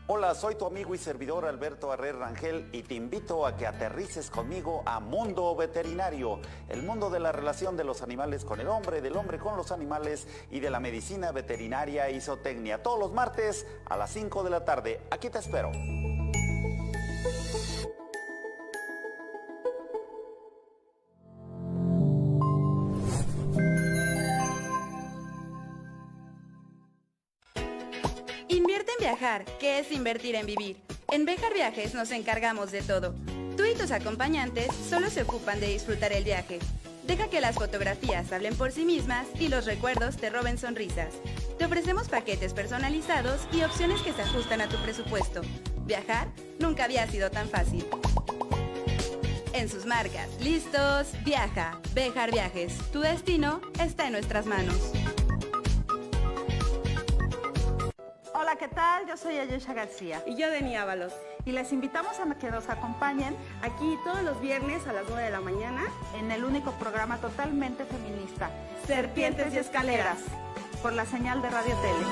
Speaker 12: Hola, soy tu amigo y servidor Alberto Arrer Rangel y te invito a que aterrices conmigo a Mundo Veterinario, el mundo de la relación de los animales con el hombre, del hombre con los animales y de la medicina veterinaria y zootecnia. Todos los martes a las 5 de la tarde. Aquí te espero.
Speaker 13: Viajar, ¿qué es invertir en vivir? En Bejar Viajes nos encargamos de todo. Tú y tus acompañantes solo se ocupan de disfrutar el viaje. Deja que las fotografías hablen por sí mismas y los recuerdos te roben sonrisas. Te ofrecemos paquetes personalizados y opciones que se ajustan a tu presupuesto. Viajar nunca había sido tan fácil. En sus marcas, listos, viaja. Bejar Viajes, tu destino está en nuestras manos.
Speaker 6: Hola,
Speaker 14: Hola, ¿qué tal? Yo soy Ayesha García.
Speaker 13: Y yo, Deni Ábalos.
Speaker 14: Y les invitamos a que nos acompañen
Speaker 13: Aquí todos los viernes a las 9 de la mañana.
Speaker 14: en el único programa totalmente feminista,
Speaker 13: Serpientes y Escaleras.
Speaker 14: por la señal de Radio Tele.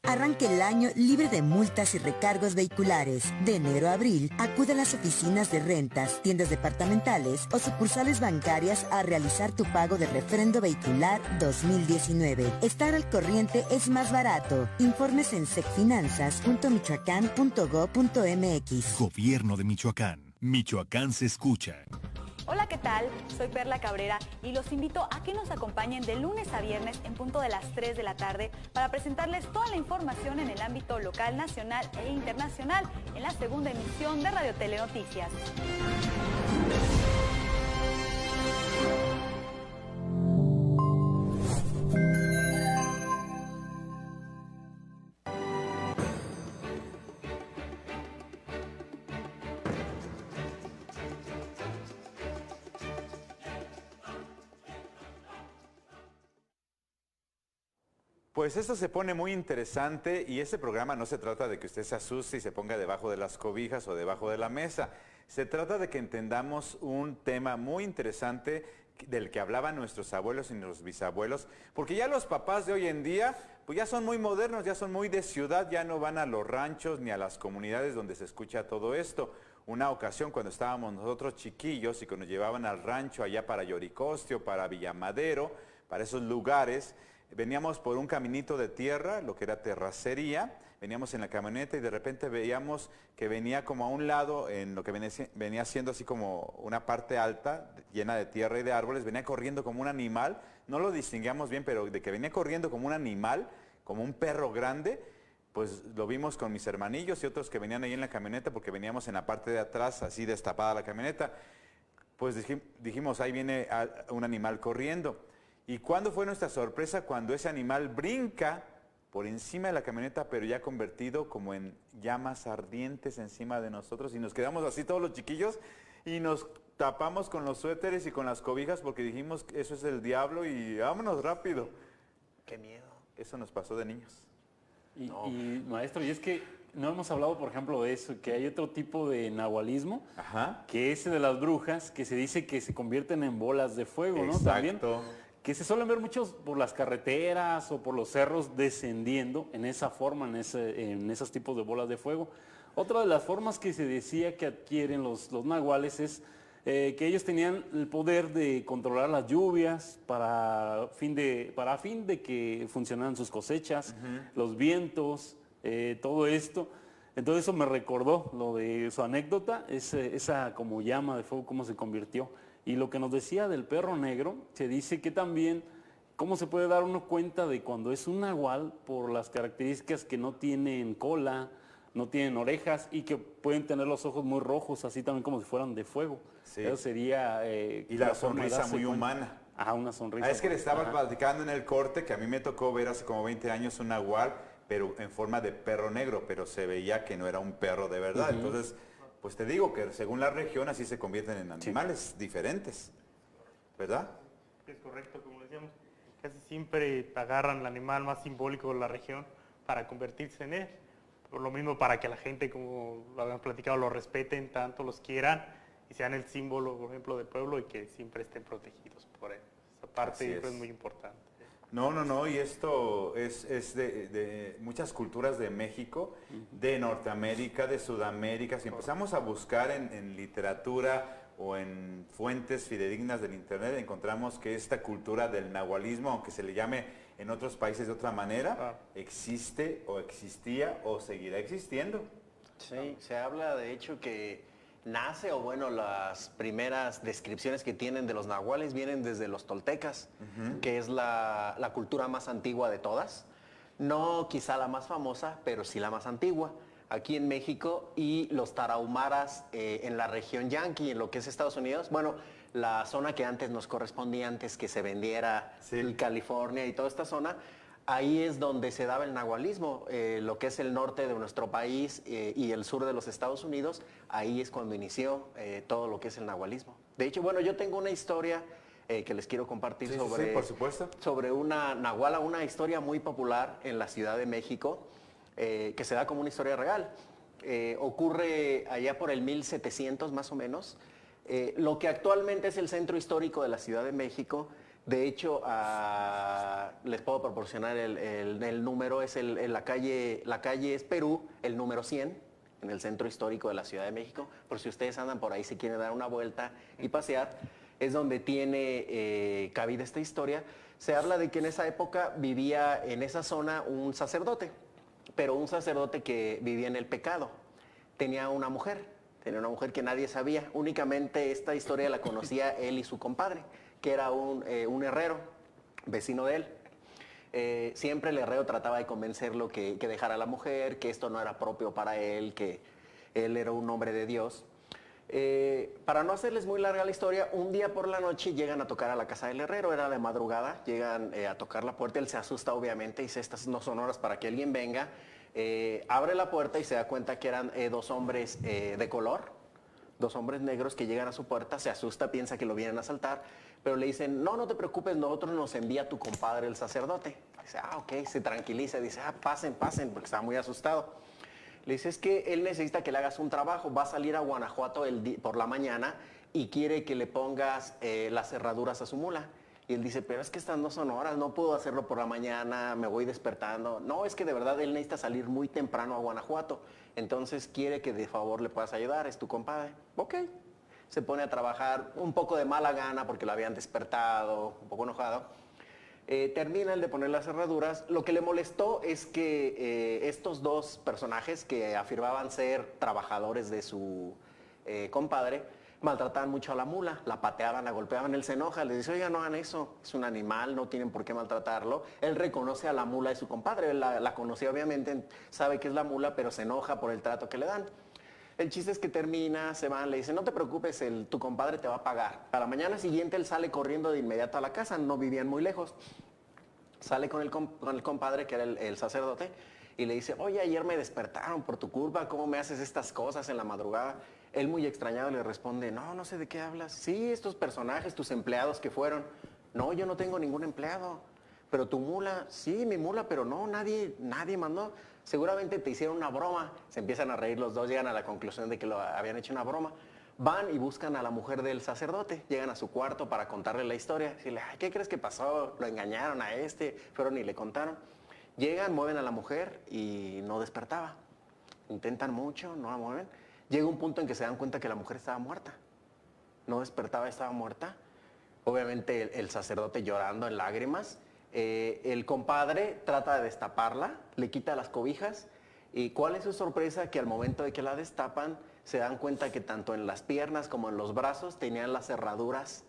Speaker 15: Arranque el año libre de multas y recargos vehiculares. De enero a abril, acude a las oficinas de rentas, tiendas departamentales o sucursales bancarias a realizar tu pago de refrendo vehicular 2019. Estar al corriente es más barato. Informes en secfinanzas.michoacán.gov.mx.
Speaker 5: Gobierno de Michoacán. Michoacán se escucha.
Speaker 16: Hola, ¿qué tal? Soy Perla Cabrera y los invito a que nos acompañen de lunes a viernes en punto de las 3 de la tarde para presentarles toda la información en el ámbito local, nacional e internacional en la segunda emisión de Radio Tele Noticias.
Speaker 1: Pues esto se pone muy interesante y este programa no se trata de que usted se asuste y se ponga debajo de las cobijas o debajo de la mesa. Se trata de que entendamos un tema muy interesante del que hablaban nuestros abuelos y nuestros bisabuelos, porque ya los papás de hoy en día pues ya son muy modernos, ya son muy de ciudad, ya no van a los ranchos ni a las comunidades donde se escucha todo esto. Una ocasión cuando estábamos nosotros chiquillos y que nos llevaban al rancho allá para Yoricostio, para Villamadero, para esos lugares, veníamos por un caminito de tierra, lo que era terracería, veníamos en la camioneta y de repente veíamos que venía como a un lado, en lo que venía siendo así como una parte alta, llena de tierra y de árboles, venía corriendo como un animal, no lo distinguíamos bien, pero de que venía corriendo como un animal, como un perro grande, pues lo vimos con mis hermanillos y otros que venían ahí en la camioneta porque veníamos en la parte de atrás, así destapada la camioneta, pues dijimos, ahí viene un animal corriendo. ¿Y cuándo fue nuestra sorpresa? Cuando ese animal brinca por encima de la camioneta, pero ya convertido como en llamas ardientes encima de nosotros y nos quedamos así todos los chiquillos y nos tapamos con los suéteres y con las cobijas porque dijimos que eso es el diablo y vámonos rápido.
Speaker 2: Qué miedo.
Speaker 1: Eso nos pasó de niños.
Speaker 11: Y maestro, y es que no hemos hablado, por ejemplo, de eso, que hay otro tipo de nahualismo, que es de las brujas, que se dice que se convierten en bolas de fuego, ¿no? También, que se suelen ver muchos por las carreteras o por los cerros descendiendo en esa forma, en esos tipos de bolas de fuego. Otra de las formas que se decía que adquieren los nahuales es que ellos tenían el poder de controlar las lluvias para fin de que funcionaran sus cosechas, los vientos, todo esto. Entonces eso me recordó lo de su anécdota, esa como llama de fuego, cómo se convirtió. Y lo que nos decía del perro negro, se dice que también, ¿cómo se puede dar uno cuenta de cuando es un nahual por las características que no tienen cola, no tienen orejas y que pueden tener los ojos muy rojos, así también como si fueran de fuego? Sí. Eso sería...
Speaker 1: y la sonrisa muy humana.
Speaker 11: Ah, una sonrisa.
Speaker 1: Es que le estaba platicando en el corte que a mí me tocó ver hace como 20 años un nahual, pero en forma de perro negro, pero se veía que no era un perro de verdad. Entonces... pues te digo que según la región así se convierten en animales diferentes, ¿verdad?
Speaker 3: Es correcto, como decíamos, casi siempre agarran el animal más simbólico de la región para convertirse en él. Por lo mismo para que la gente, como lo habían platicado, lo respeten tanto, los quieran y sean el símbolo, por ejemplo, del pueblo y que siempre estén protegidos por él. Esa parte es muy importante.
Speaker 1: No, y esto es de muchas culturas de México, de Norteamérica, de Sudamérica. Si empezamos a buscar en literatura o en fuentes fidedignas del internet, encontramos que esta cultura del nahualismo, aunque se le llame en otros países de otra manera, existe o existía o seguirá existiendo.
Speaker 2: Sí, se habla de hecho que nace, o bueno, las primeras descripciones que tienen de los nahuales vienen desde los toltecas, que es la cultura más antigua de todas. No quizá la más famosa, pero sí la más antigua, aquí en México, y los tarahumaras en la región Yankee, en lo que es Estados Unidos. Bueno, la zona que antes nos correspondía, antes que se vendiera California y toda esta zona, ahí es donde se daba el nahualismo, lo que es el norte de nuestro país y el sur de los Estados Unidos, ahí es cuando inició todo lo que es el nahualismo. De hecho, bueno, yo tengo una historia que les quiero compartir sobre,
Speaker 1: por supuesto,
Speaker 2: sobre una nahuala, una historia muy popular en la Ciudad de México, que se da como una historia real. Ocurre allá por el 1700 más o menos, lo que actualmente es el centro histórico de la Ciudad de México. De hecho, les puedo proporcionar el número, es la calle es Perú, el número 100, en el centro histórico de la Ciudad de México. Por si ustedes andan por ahí, si quieren dar una vuelta y pasear, es donde tiene cabida esta historia. Se habla de que en esa época vivía en esa zona un sacerdote, pero un sacerdote que vivía en el pecado. Tenía una mujer que nadie sabía, únicamente esta historia la conocía él y su compadre, que era un herrero, vecino de él. Siempre el herrero trataba de convencerlo que dejara a la mujer, que esto no era propio para él, que él era un hombre de Dios. Para no hacerles muy larga la historia, un día por la noche llegan a tocar a la casa del herrero, era de madrugada, llegan a tocar la puerta, él se asusta obviamente, dice, estas no son horas para que alguien venga. Abre la puerta y se da cuenta que eran dos hombres de color, dos hombres negros que llegan a su puerta, se asusta, piensa que lo vienen a asaltar, pero le dicen, no te preocupes, nosotros nos envía tu compadre el sacerdote. Dice, ok, se tranquiliza, dice, pasen, porque está muy asustado. Le dice, es que él necesita que le hagas un trabajo, va a salir a Guanajuato por la mañana y quiere que le pongas las cerraduras a su mula. Y él dice, pero es que estas no son horas, no puedo hacerlo por la mañana, me voy despertando. No, es que de verdad él necesita salir muy temprano a Guanajuato, entonces quiere que de favor le puedas ayudar, es tu compadre. Ok, se pone a trabajar un poco de mala gana porque lo habían despertado, un poco enojado. Termina el de poner las cerraduras. Lo que le molestó es que estos dos personajes que afirmaban ser trabajadores de su compadre, maltrataban mucho a la mula, la pateaban, la golpeaban, él se enoja, le dice, oiga, no hagan eso, es un animal, no tienen por qué maltratarlo. Él reconoce a la mula de su compadre, él la conocía obviamente, sabe que es la mula, pero se enoja por el trato que le dan. El chiste es que termina, se van, le dicen, no te preocupes, tu compadre te va a pagar. A la mañana siguiente él sale corriendo de inmediato a la casa, no vivían muy lejos. Sale con el compadre, que era el sacerdote, y le dice, oye, ayer me despertaron por tu culpa, ¿cómo me haces estas cosas en la madrugada? Él muy extrañado le responde, no sé de qué hablas. Sí, estos personajes, tus empleados que fueron. No, yo no tengo ningún empleado. Pero tu mula, sí, mi mula, pero no, nadie mandó. Seguramente te hicieron una broma. Se empiezan a reír los dos, llegan a la conclusión de que lo habían hecho una broma. Van y buscan a la mujer del sacerdote, llegan a su cuarto para contarle la historia. Decirle, ay, ¿qué crees que pasó? Lo engañaron a fueron y le contaron. Llegan, mueven a la mujer y no despertaba. Intentan mucho, no la mueven. Llega un punto en que se dan cuenta que la mujer estaba muerta. No despertaba, estaba muerta. Obviamente el sacerdote llorando en lágrimas. El compadre trata de destaparla, le quita las cobijas. ¿Y cuál es su sorpresa? Que al momento de que la destapan, se dan cuenta que tanto en las piernas como en los brazos tenían las cerraduras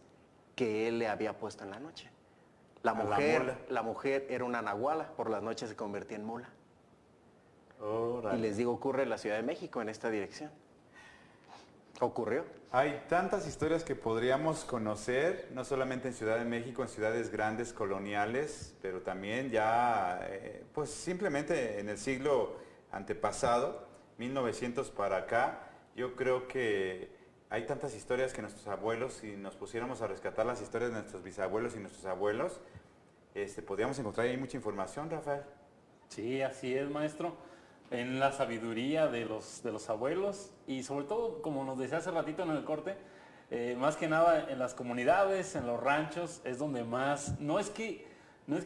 Speaker 2: que él le había puesto en la noche. La mujer era una nahuala, por las noches se convertía en mula. Y les digo, ocurre en la Ciudad de México, en esta dirección. Ocurrió.
Speaker 1: Hay tantas historias que podríamos conocer, no solamente en Ciudad de México, en ciudades grandes coloniales, pero también ya, pues simplemente en el siglo antepasado, 1900 para acá. Yo creo que hay tantas historias que nuestros abuelos, si nos pusiéramos a rescatar las historias de nuestros bisabuelos y nuestros abuelos, podríamos encontrar ahí mucha información, Rafael.
Speaker 11: Sí, así es, maestro. En la sabiduría de los abuelos y sobre todo, como nos decía hace ratito en el corte, más que nada en las comunidades, en los ranchos, es donde más, no es que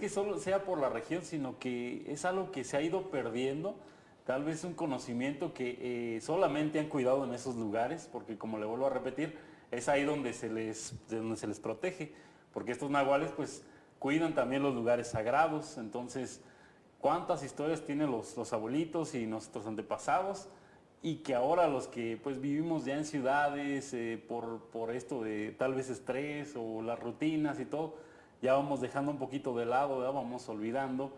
Speaker 11: solo sea por la región, sino que es algo que se ha ido perdiendo, tal vez un conocimiento que solamente han cuidado en esos lugares, porque como le vuelvo a repetir, es ahí donde se les protege, porque estos nahuales pues cuidan también los lugares sagrados. Entonces, ¿cuántas historias tienen los abuelitos y nuestros antepasados? Y que ahora los que pues vivimos ya en ciudades, por esto de tal vez estrés o las rutinas y todo, ya vamos dejando un poquito de lado, ya vamos olvidando.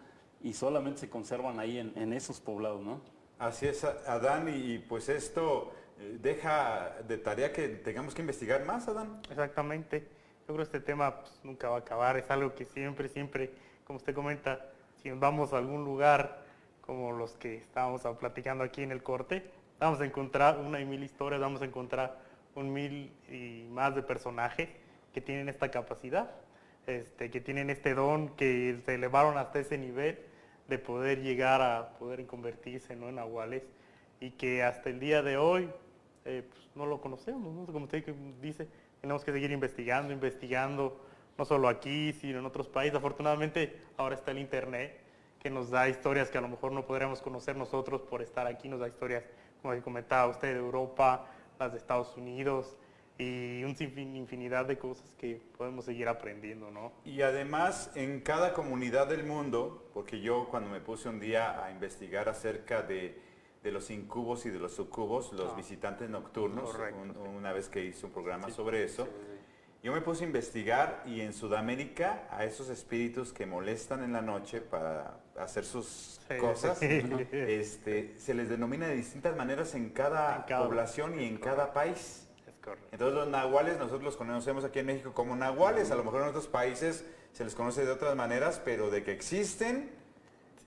Speaker 11: y solamente se conservan ahí en esos poblados, ¿no?
Speaker 1: Así es, Adán, y pues esto deja de tarea que tengamos que investigar más, Adán.
Speaker 3: Exactamente. Yo creo que este tema pues, nunca va a acabar, es algo que siempre, como usted comenta, si nos vamos a algún lugar como los que estábamos platicando aquí en el corte, vamos a encontrar una y mil historias, vamos a encontrar 1000 y más de personajes que tienen esta capacidad, que tienen este don, que se elevaron hasta ese nivel de poder llegar a poder convertirse, ¿no?, en nahuales, y que hasta el día de hoy pues, no lo conocemos, ¿no? Como usted dice, tenemos que seguir investigando, no solo aquí, sino en otros países. Afortunadamente ahora está el internet, que nos da historias que a lo mejor no podríamos conocer nosotros por estar aquí, nos da historias, como comentaba usted, de Europa, las de Estados Unidos, y infinidad de cosas que podemos seguir aprendiendo, ¿no?
Speaker 1: Y además en cada comunidad del mundo, porque yo cuando me puse un día a investigar acerca de los incubos y de los sucubos, los visitantes nocturnos, una vez que hice un programa sobre eso, yo me puse a investigar, y en Sudamérica a esos espíritus que molestan en la noche para hacer sus cosas, se les denomina de distintas maneras en cada población y en cada país. Entonces los nahuales nosotros los conocemos aquí en México como nahuales, a lo mejor en otros países se les conoce de otras maneras, pero de que existen,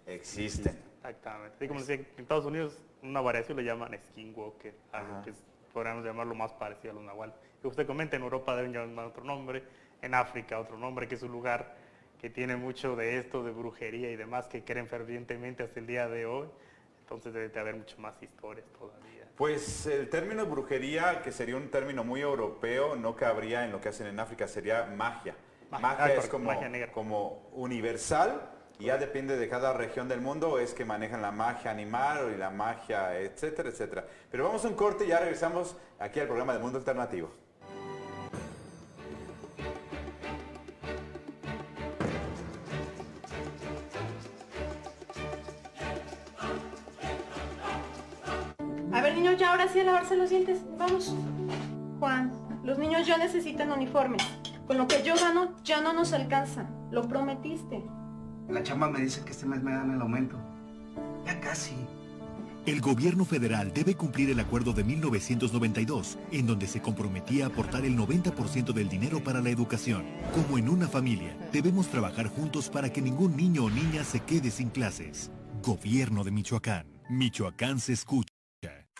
Speaker 1: existen.
Speaker 3: Exactamente. Y como decía, en Estados Unidos una variación le llaman skinwalker, algo que podríamos llamarlo más parecido a los nahuales. Y usted comenta, en Europa deben llamar otro nombre, en África otro nombre, que es un lugar que tiene mucho de esto, de brujería y demás, que creen fervientemente hasta el día de hoy. Entonces debe de haber mucho más historias todavía.
Speaker 1: Pues el término brujería, que sería un término muy europeo, no cabría en lo que hacen en África, sería magia. Magia es como universal, y ya depende de cada región del mundo, es que manejan la magia animal y la magia, etcétera, etcétera. Pero vamos a un corte y ya regresamos aquí al programa de Mundo Alternativo.
Speaker 8: A ver, niños, ya ahora sí a lavarse los dientes. Vamos. Juan, los niños ya necesitan uniformes. Con lo que yo gano ya no nos alcanza. Lo prometiste.
Speaker 9: La chamba me dice que este mes me dan el aumento. Ya casi.
Speaker 5: El gobierno federal debe cumplir el acuerdo de 1992, en donde se comprometía a aportar el 90% del dinero para la educación. Como en una familia, debemos trabajar juntos para que ningún niño o niña se quede sin clases. Gobierno de Michoacán. Michoacán se escucha.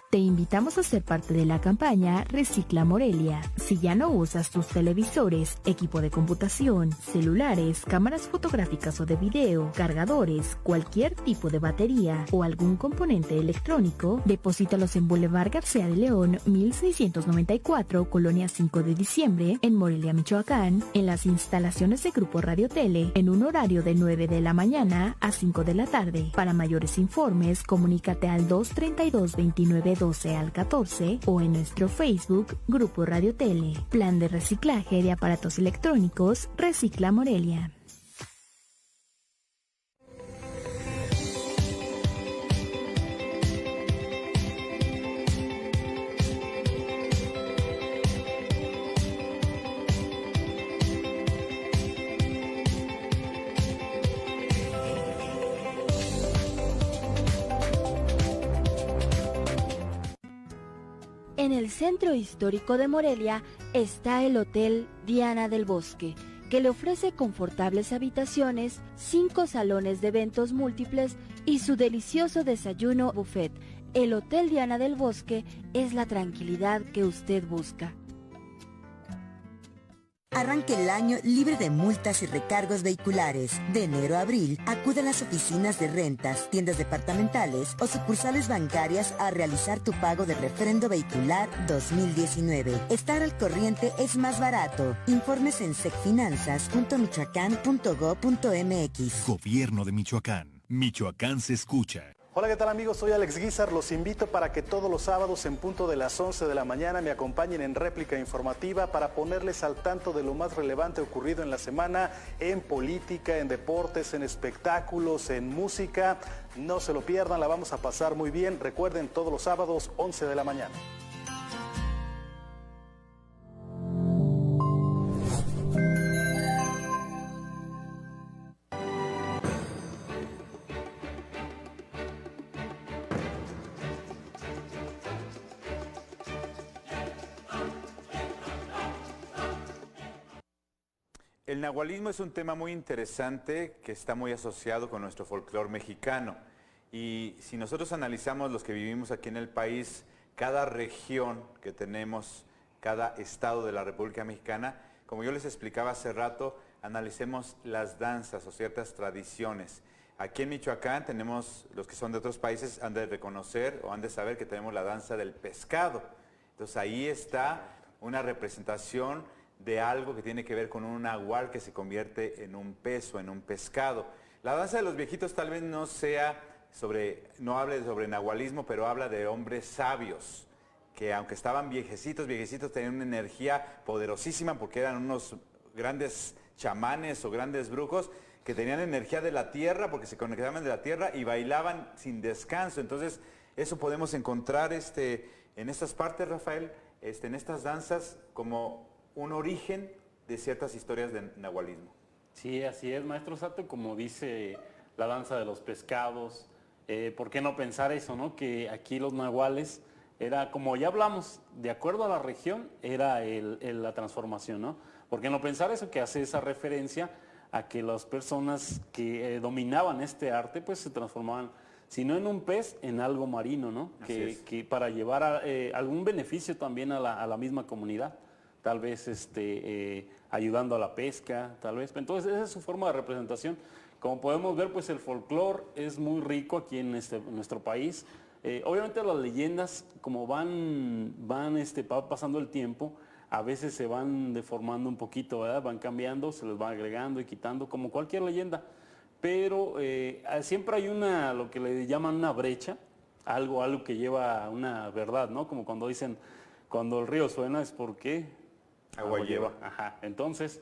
Speaker 7: Te invitamos a ser parte de la campaña Recicla Morelia. Si ya no usas tus televisores, equipo de computación, celulares, cámaras fotográficas o de video, cargadores, cualquier tipo de batería o algún componente electrónico, deposítalos en Boulevard García de León, 1694, Colonia 5 de Diciembre, en Morelia, Michoacán, en las instalaciones de Grupo Radio Tele, en un horario de 9 de la mañana a 5 de la tarde. Para mayores informes, comunícate al 232-2912 al 14 o en nuestro Facebook Grupo Radio Tele. Plan de reciclaje de aparatos electrónicos Recicla Morelia.
Speaker 17: En el centro histórico de Morelia está el Hotel Diana del Bosque, que le ofrece confortables habitaciones, 5 salones de eventos múltiples y su delicioso desayuno buffet. El Hotel Diana del Bosque es la tranquilidad que usted busca.
Speaker 15: Arranque el año libre de multas y recargos vehiculares. De enero a abril, acude a las oficinas de rentas, tiendas departamentales o sucursales bancarias a realizar tu pago de refrendo vehicular 2019. Estar al corriente es más barato. Informes en secfinanzas.michoacán.gov.mx.
Speaker 5: Gobierno de Michoacán. Michoacán se escucha.
Speaker 18: Hola, ¿qué tal amigos? Soy Alex Guizar. Los invito para que todos los sábados en punto de las 11 de la mañana me acompañen en réplica informativa para ponerles al tanto de lo más relevante ocurrido en la semana en política, en deportes, en espectáculos, en música. No se lo pierdan, la vamos a pasar muy bien. Recuerden, todos los sábados 11 de la mañana.
Speaker 1: El nahualismo es un tema muy interesante que está muy asociado con nuestro folclore mexicano. Y si nosotros analizamos los que vivimos aquí en el país, cada región que tenemos, cada estado de la República Mexicana, como yo les explicaba hace rato, analicemos las danzas o ciertas tradiciones. Aquí en Michoacán tenemos, los que son de otros países han de reconocer o han de saber que tenemos la danza del pescado. Entonces ahí está una representación de algo que tiene que ver con un nahual que se convierte en un pez o en un pescado. La danza de los viejitos tal vez no sea no hable sobre nahualismo, pero habla de hombres sabios, que aunque estaban viejecitos, tenían una energía poderosísima porque eran unos grandes chamanes o grandes brujos que tenían energía de la tierra porque se conectaban de la tierra y bailaban sin descanso. Entonces, eso podemos encontrar en estas partes, Rafael, en estas danzas como un origen de ciertas historias de nahualismo.
Speaker 11: Sí, así es, maestro Sato, como dice la danza de los pescados. ¿Por qué no pensar eso, no? Que aquí los nahuales era, como ya hablamos, de acuerdo a la región, era la transformación, ¿no? ¿Por qué no pensar eso? Que hace esa referencia a que las personas que dominaban este arte, pues se transformaban, si no en un pez, en algo marino, ¿no? Que para llevar algún beneficio también a la misma comunidad. Tal vez ayudando a la pesca, tal vez. Entonces esa es su forma de representación. Como podemos ver, pues el folclore es muy rico aquí en nuestro país. Obviamente las leyendas, como van pasando el tiempo, a veces se van deformando un poquito, ¿verdad? Van cambiando, se les va agregando y quitando, como cualquier leyenda. Pero siempre hay lo que le llaman una brecha, algo que lleva una verdad, ¿no? Como cuando dicen, cuando el río suena es porque agua lleva. Ajá. Entonces,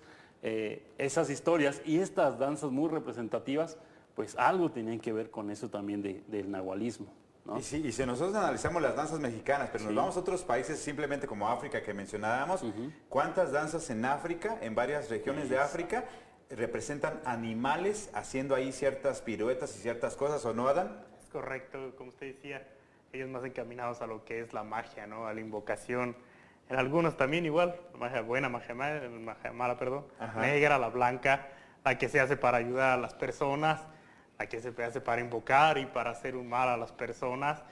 Speaker 11: esas historias y estas danzas muy representativas, pues algo tenían que ver con eso también del nahualismo, ¿no?
Speaker 1: Y sí, y si nosotros analizamos las danzas mexicanas, pero nos vamos a otros países simplemente como África que mencionábamos, ¿cuántas danzas en África, en varias regiones de África, representan animales haciendo ahí ciertas piruetas y ciertas cosas, o no, Adán?
Speaker 3: Es correcto, como usted decía, ellos más encaminados a lo que es la magia, ¿no? A la invocación. En algunos también igual, magia buena, magia mala, perdón, negra, la blanca, la que se hace para ayudar a las personas, la que se hace para invocar y para hacer un mal a las personas,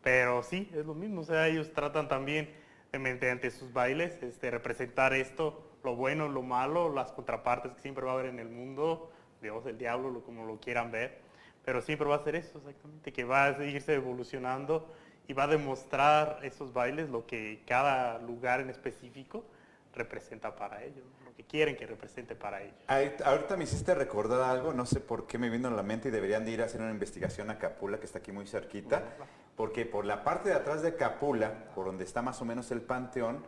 Speaker 3: pero sí, es lo mismo, o sea, ellos tratan también mediante sus bailes representar esto, lo bueno, lo malo, las contrapartes que siempre va a haber en el mundo, Dios, el diablo, como lo quieran ver, pero siempre va a ser eso exactamente, que va a seguirse evolucionando y va a demostrar esos bailes lo que cada lugar en específico representa para ellos, lo que quieren que represente para ellos.
Speaker 1: Ahorita me hiciste recordar algo, no sé por qué me vino a la mente y deberían de ir a hacer una investigación a Capula, que está aquí muy cerquita, porque por la parte de atrás de Capula, por donde está más o menos el panteón,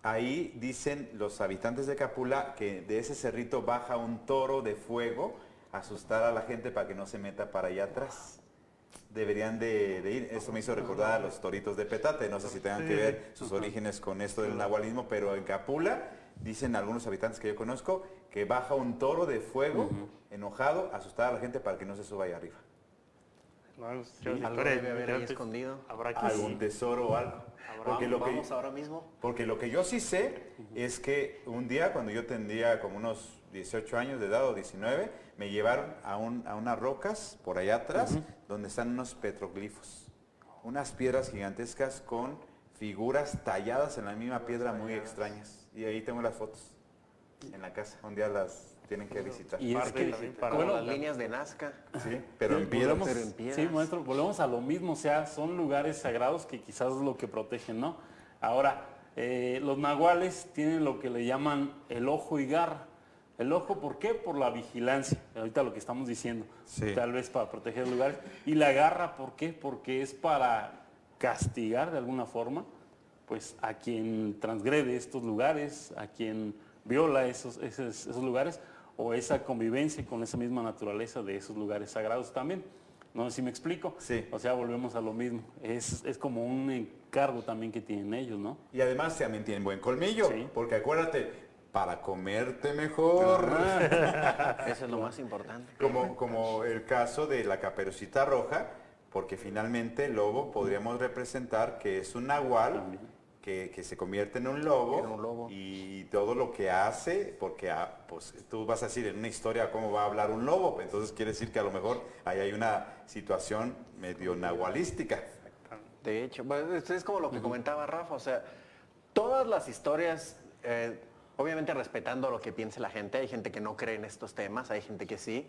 Speaker 1: ahí dicen los habitantes de Capula que de ese cerrito baja un toro de fuego a asustar a la gente para que no se meta para allá atrás. Deberían de ir. Eso me hizo recordar a los toritos de Petate. No sé si tengan que ver sus orígenes con esto del nahualismo, pero en Capula dicen algunos habitantes que yo conozco que baja un toro de fuego enojado a asustar a la gente para que no se suba allá arriba.
Speaker 2: Algo debe haber ahí escondido.
Speaker 1: Algún tesoro o algo.
Speaker 2: Vamos ahora mismo.
Speaker 1: Porque lo que yo sí sé es que un día cuando yo tendría como unos 18 años de edad o 19, me llevaron a unas rocas por allá atrás donde están unos petroglifos, unas piedras gigantescas con figuras talladas en la misma piedra muy extrañas. Y ahí tengo las fotos en la casa, un día las tienen que visitar.
Speaker 2: Y es que, bueno, las líneas de Nazca.
Speaker 1: Sí, pero en piedras.
Speaker 11: Sí, maestro, volvemos a lo mismo, o sea, son lugares sagrados que quizás es lo que protegen, ¿no? Ahora, los nahuales tienen lo que le llaman el ojo y garra. El ojo, ¿por qué? Por la vigilancia, ahorita lo que estamos diciendo, tal vez para proteger lugares. Y la garra, ¿por qué? Porque es para castigar de alguna forma, pues a quien transgrede estos lugares, a quien viola esos lugares, o esa convivencia con esa misma naturaleza de esos lugares sagrados también. No sé si me explico.
Speaker 1: Sí.
Speaker 11: O sea, volvemos a lo mismo. Es como un encargo también que tienen ellos, ¿no?
Speaker 1: Y además también tienen buen colmillo, porque acuérdate, para comerte mejor.
Speaker 2: Eso es lo más importante.
Speaker 1: Como el caso de la Caperucita Roja, porque finalmente el lobo podríamos representar que es un nahual que se convierte en un lobo, y todo lo que hace, porque pues tú vas a decir en una historia cómo va a hablar un lobo, entonces quiere decir que a lo mejor ahí hay una situación medio nahualística.
Speaker 2: De hecho, esto es como lo que comentaba Rafa, o sea, todas las historias, obviamente respetando lo que piense la gente, hay gente que no cree en estos temas, hay gente que sí,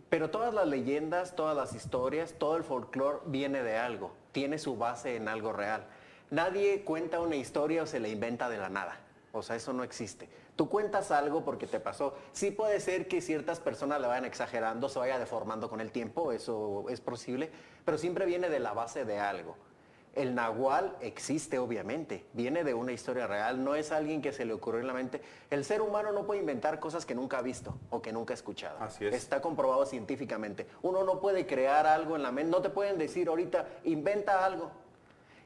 Speaker 2: pero todas las leyendas, todas las historias, todo el folclore viene de algo, tiene su base en algo real. Nadie cuenta una historia o se la inventa de la nada. O sea, eso no existe. Tú cuentas algo porque te pasó. Sí puede ser que ciertas personas la vayan exagerando, se vaya deformando con el tiempo, eso es posible, pero siempre viene de la base de algo. El nahual existe, obviamente, viene de una historia real, no es alguien que se le ocurrió en la mente. El ser humano no puede inventar cosas que nunca ha visto o que nunca ha escuchado.
Speaker 1: Así es.
Speaker 2: Está comprobado científicamente. Uno no puede crear algo en la mente, no te pueden decir ahorita, inventa algo.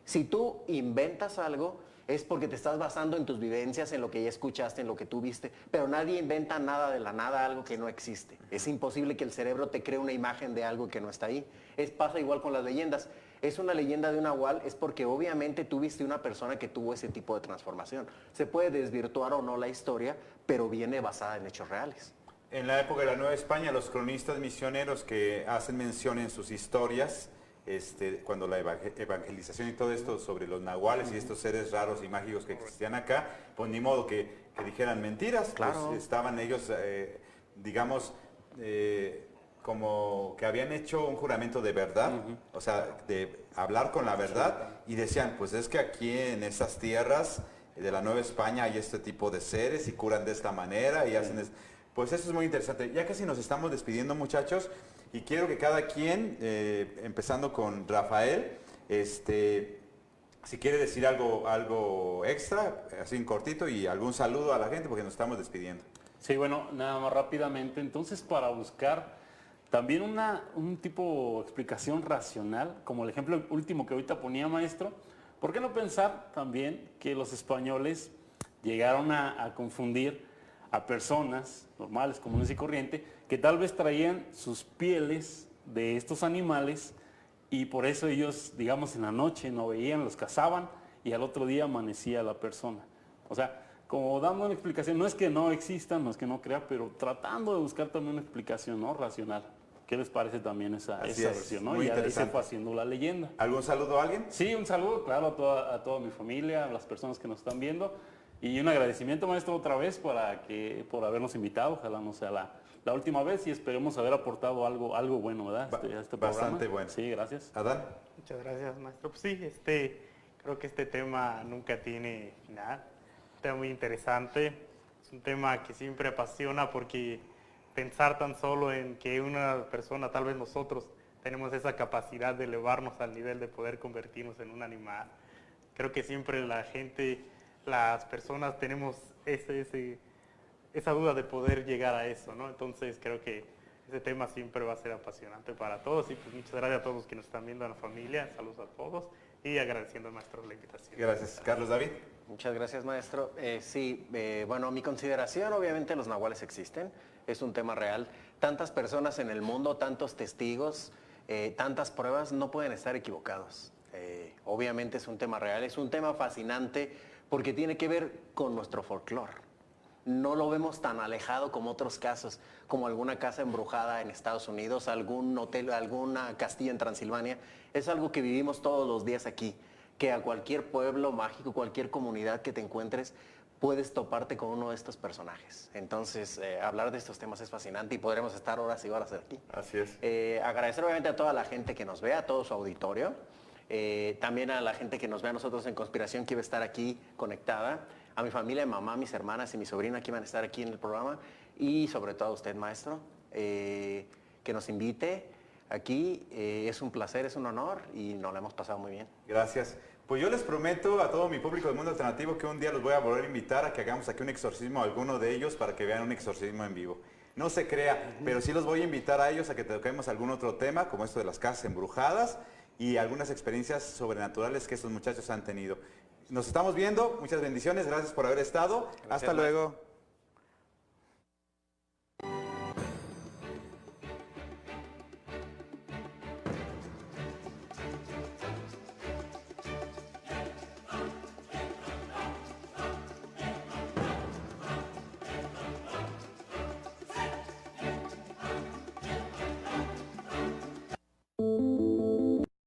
Speaker 2: Si tú inventas algo, es porque te estás basando en tus vivencias, en lo que ya escuchaste, en lo que tú viste, pero nadie inventa nada de la nada, algo que no existe. Es imposible que el cerebro te cree una imagen de algo que no está ahí. Pasa igual con las leyendas. Es una leyenda de un nahual, es porque obviamente tú viste una persona que tuvo ese tipo de transformación. Se puede desvirtuar o no la historia, pero viene basada en hechos reales.
Speaker 1: En la época de la Nueva España, los cronistas misioneros que hacen mención en sus historias, cuando la evangelización y todo esto sobre los nahuales y estos seres raros y mágicos que existían acá, pues ni modo que dijeran mentiras.
Speaker 2: Claro.
Speaker 1: Pues estaban ellos, digamos, como que habían hecho un juramento de verdad, o sea, de hablar con la verdad, y decían, pues es que aquí en esas tierras de la Nueva España hay este tipo de seres y curan de esta manera y hacen... Pues eso es muy interesante. Ya casi nos estamos despidiendo, muchachos, y quiero que cada quien, empezando con Rafael, si quiere decir algo extra, así en cortito, y algún saludo a la gente, porque nos estamos despidiendo.
Speaker 11: Sí, bueno, nada más rápidamente, entonces para buscar también un tipo de explicación racional, como el ejemplo último que ahorita ponía, maestro, ¿por qué no pensar también que los españoles llegaron a confundir a personas normales, comunes y corrientes, que tal vez traían sus pieles de estos animales y por eso ellos, digamos, en la noche no veían, los cazaban y al otro día amanecía la persona? O sea, como dando una explicación, no es que no existan, no es que no crea, pero tratando de buscar también una explicación, ¿no?, racional. ¿Qué les parece también esa versión, ¿no?
Speaker 1: Muy
Speaker 11: y ahí se
Speaker 1: interesante.
Speaker 11: fue haciendo la leyenda.
Speaker 1: ¿Algún saludo a alguien?
Speaker 11: Sí, un saludo, claro, a toda mi familia, a las personas que nos están viendo. Y un agradecimiento, maestro, otra vez por habernos invitado. Ojalá no sea la última vez y esperemos haber aportado algo bueno, ¿verdad? A este programa.
Speaker 1: Bastante bueno.
Speaker 11: Sí, gracias.
Speaker 1: Adán.
Speaker 3: Muchas gracias, maestro. Pues sí, creo que este tema nunca tiene final. Un tema muy interesante. Es un tema que siempre apasiona porque pensar tan solo en que una persona, tal vez nosotros, tenemos esa capacidad de elevarnos al nivel de poder convertirnos en un animal. Creo que siempre la gente, las personas tenemos esa duda de poder llegar a eso, ¿no? Entonces creo que ese tema siempre va a ser apasionante para todos y pues muchas gracias a todos los que nos están viendo, a la familia, saludos a todos y agradeciendo al maestro la invitación.
Speaker 1: Gracias. Carlos David.
Speaker 2: Muchas gracias, maestro. Bueno, mi consideración, obviamente los nahuales existen, es un tema real. Tantas personas en el mundo, tantos testigos, tantas pruebas, no pueden estar equivocados. Obviamente es un tema real, es un tema fascinante porque tiene que ver con nuestro folclore. No lo vemos tan alejado como otros casos, como alguna casa embrujada en Estados Unidos, algún hotel, alguna castillo en Transilvania. Es algo que vivimos todos los días aquí, que a cualquier pueblo mágico, cualquier comunidad que te encuentres, puedes toparte con uno de estos personajes. Entonces, hablar de estos temas es fascinante y podremos estar horas y horas aquí.
Speaker 1: Así es.
Speaker 2: Agradecer obviamente a toda la gente que nos ve, a todo su auditorio. También a la gente que nos ve a nosotros en Conspiración, que iba a estar aquí conectada, a mi familia, mi mamá, mis hermanas y mi sobrina que iban a estar aquí en el programa, y sobre todo a usted, maestro, que nos invite aquí. Es un placer, es un honor y nos lo hemos pasado muy bien.
Speaker 1: Gracias. Pues yo les prometo a todo mi público del Mundo Alternativo que un día los voy a volver a invitar a que hagamos aquí un exorcismo a alguno de ellos para que vean un exorcismo en vivo. No se crea, pero sí los voy a invitar a ellos a que toquemos algún otro tema, como esto de las casas embrujadas y algunas experiencias sobrenaturales que estos muchachos han tenido. Nos estamos viendo, muchas bendiciones, gracias por haber estado. Hasta luego.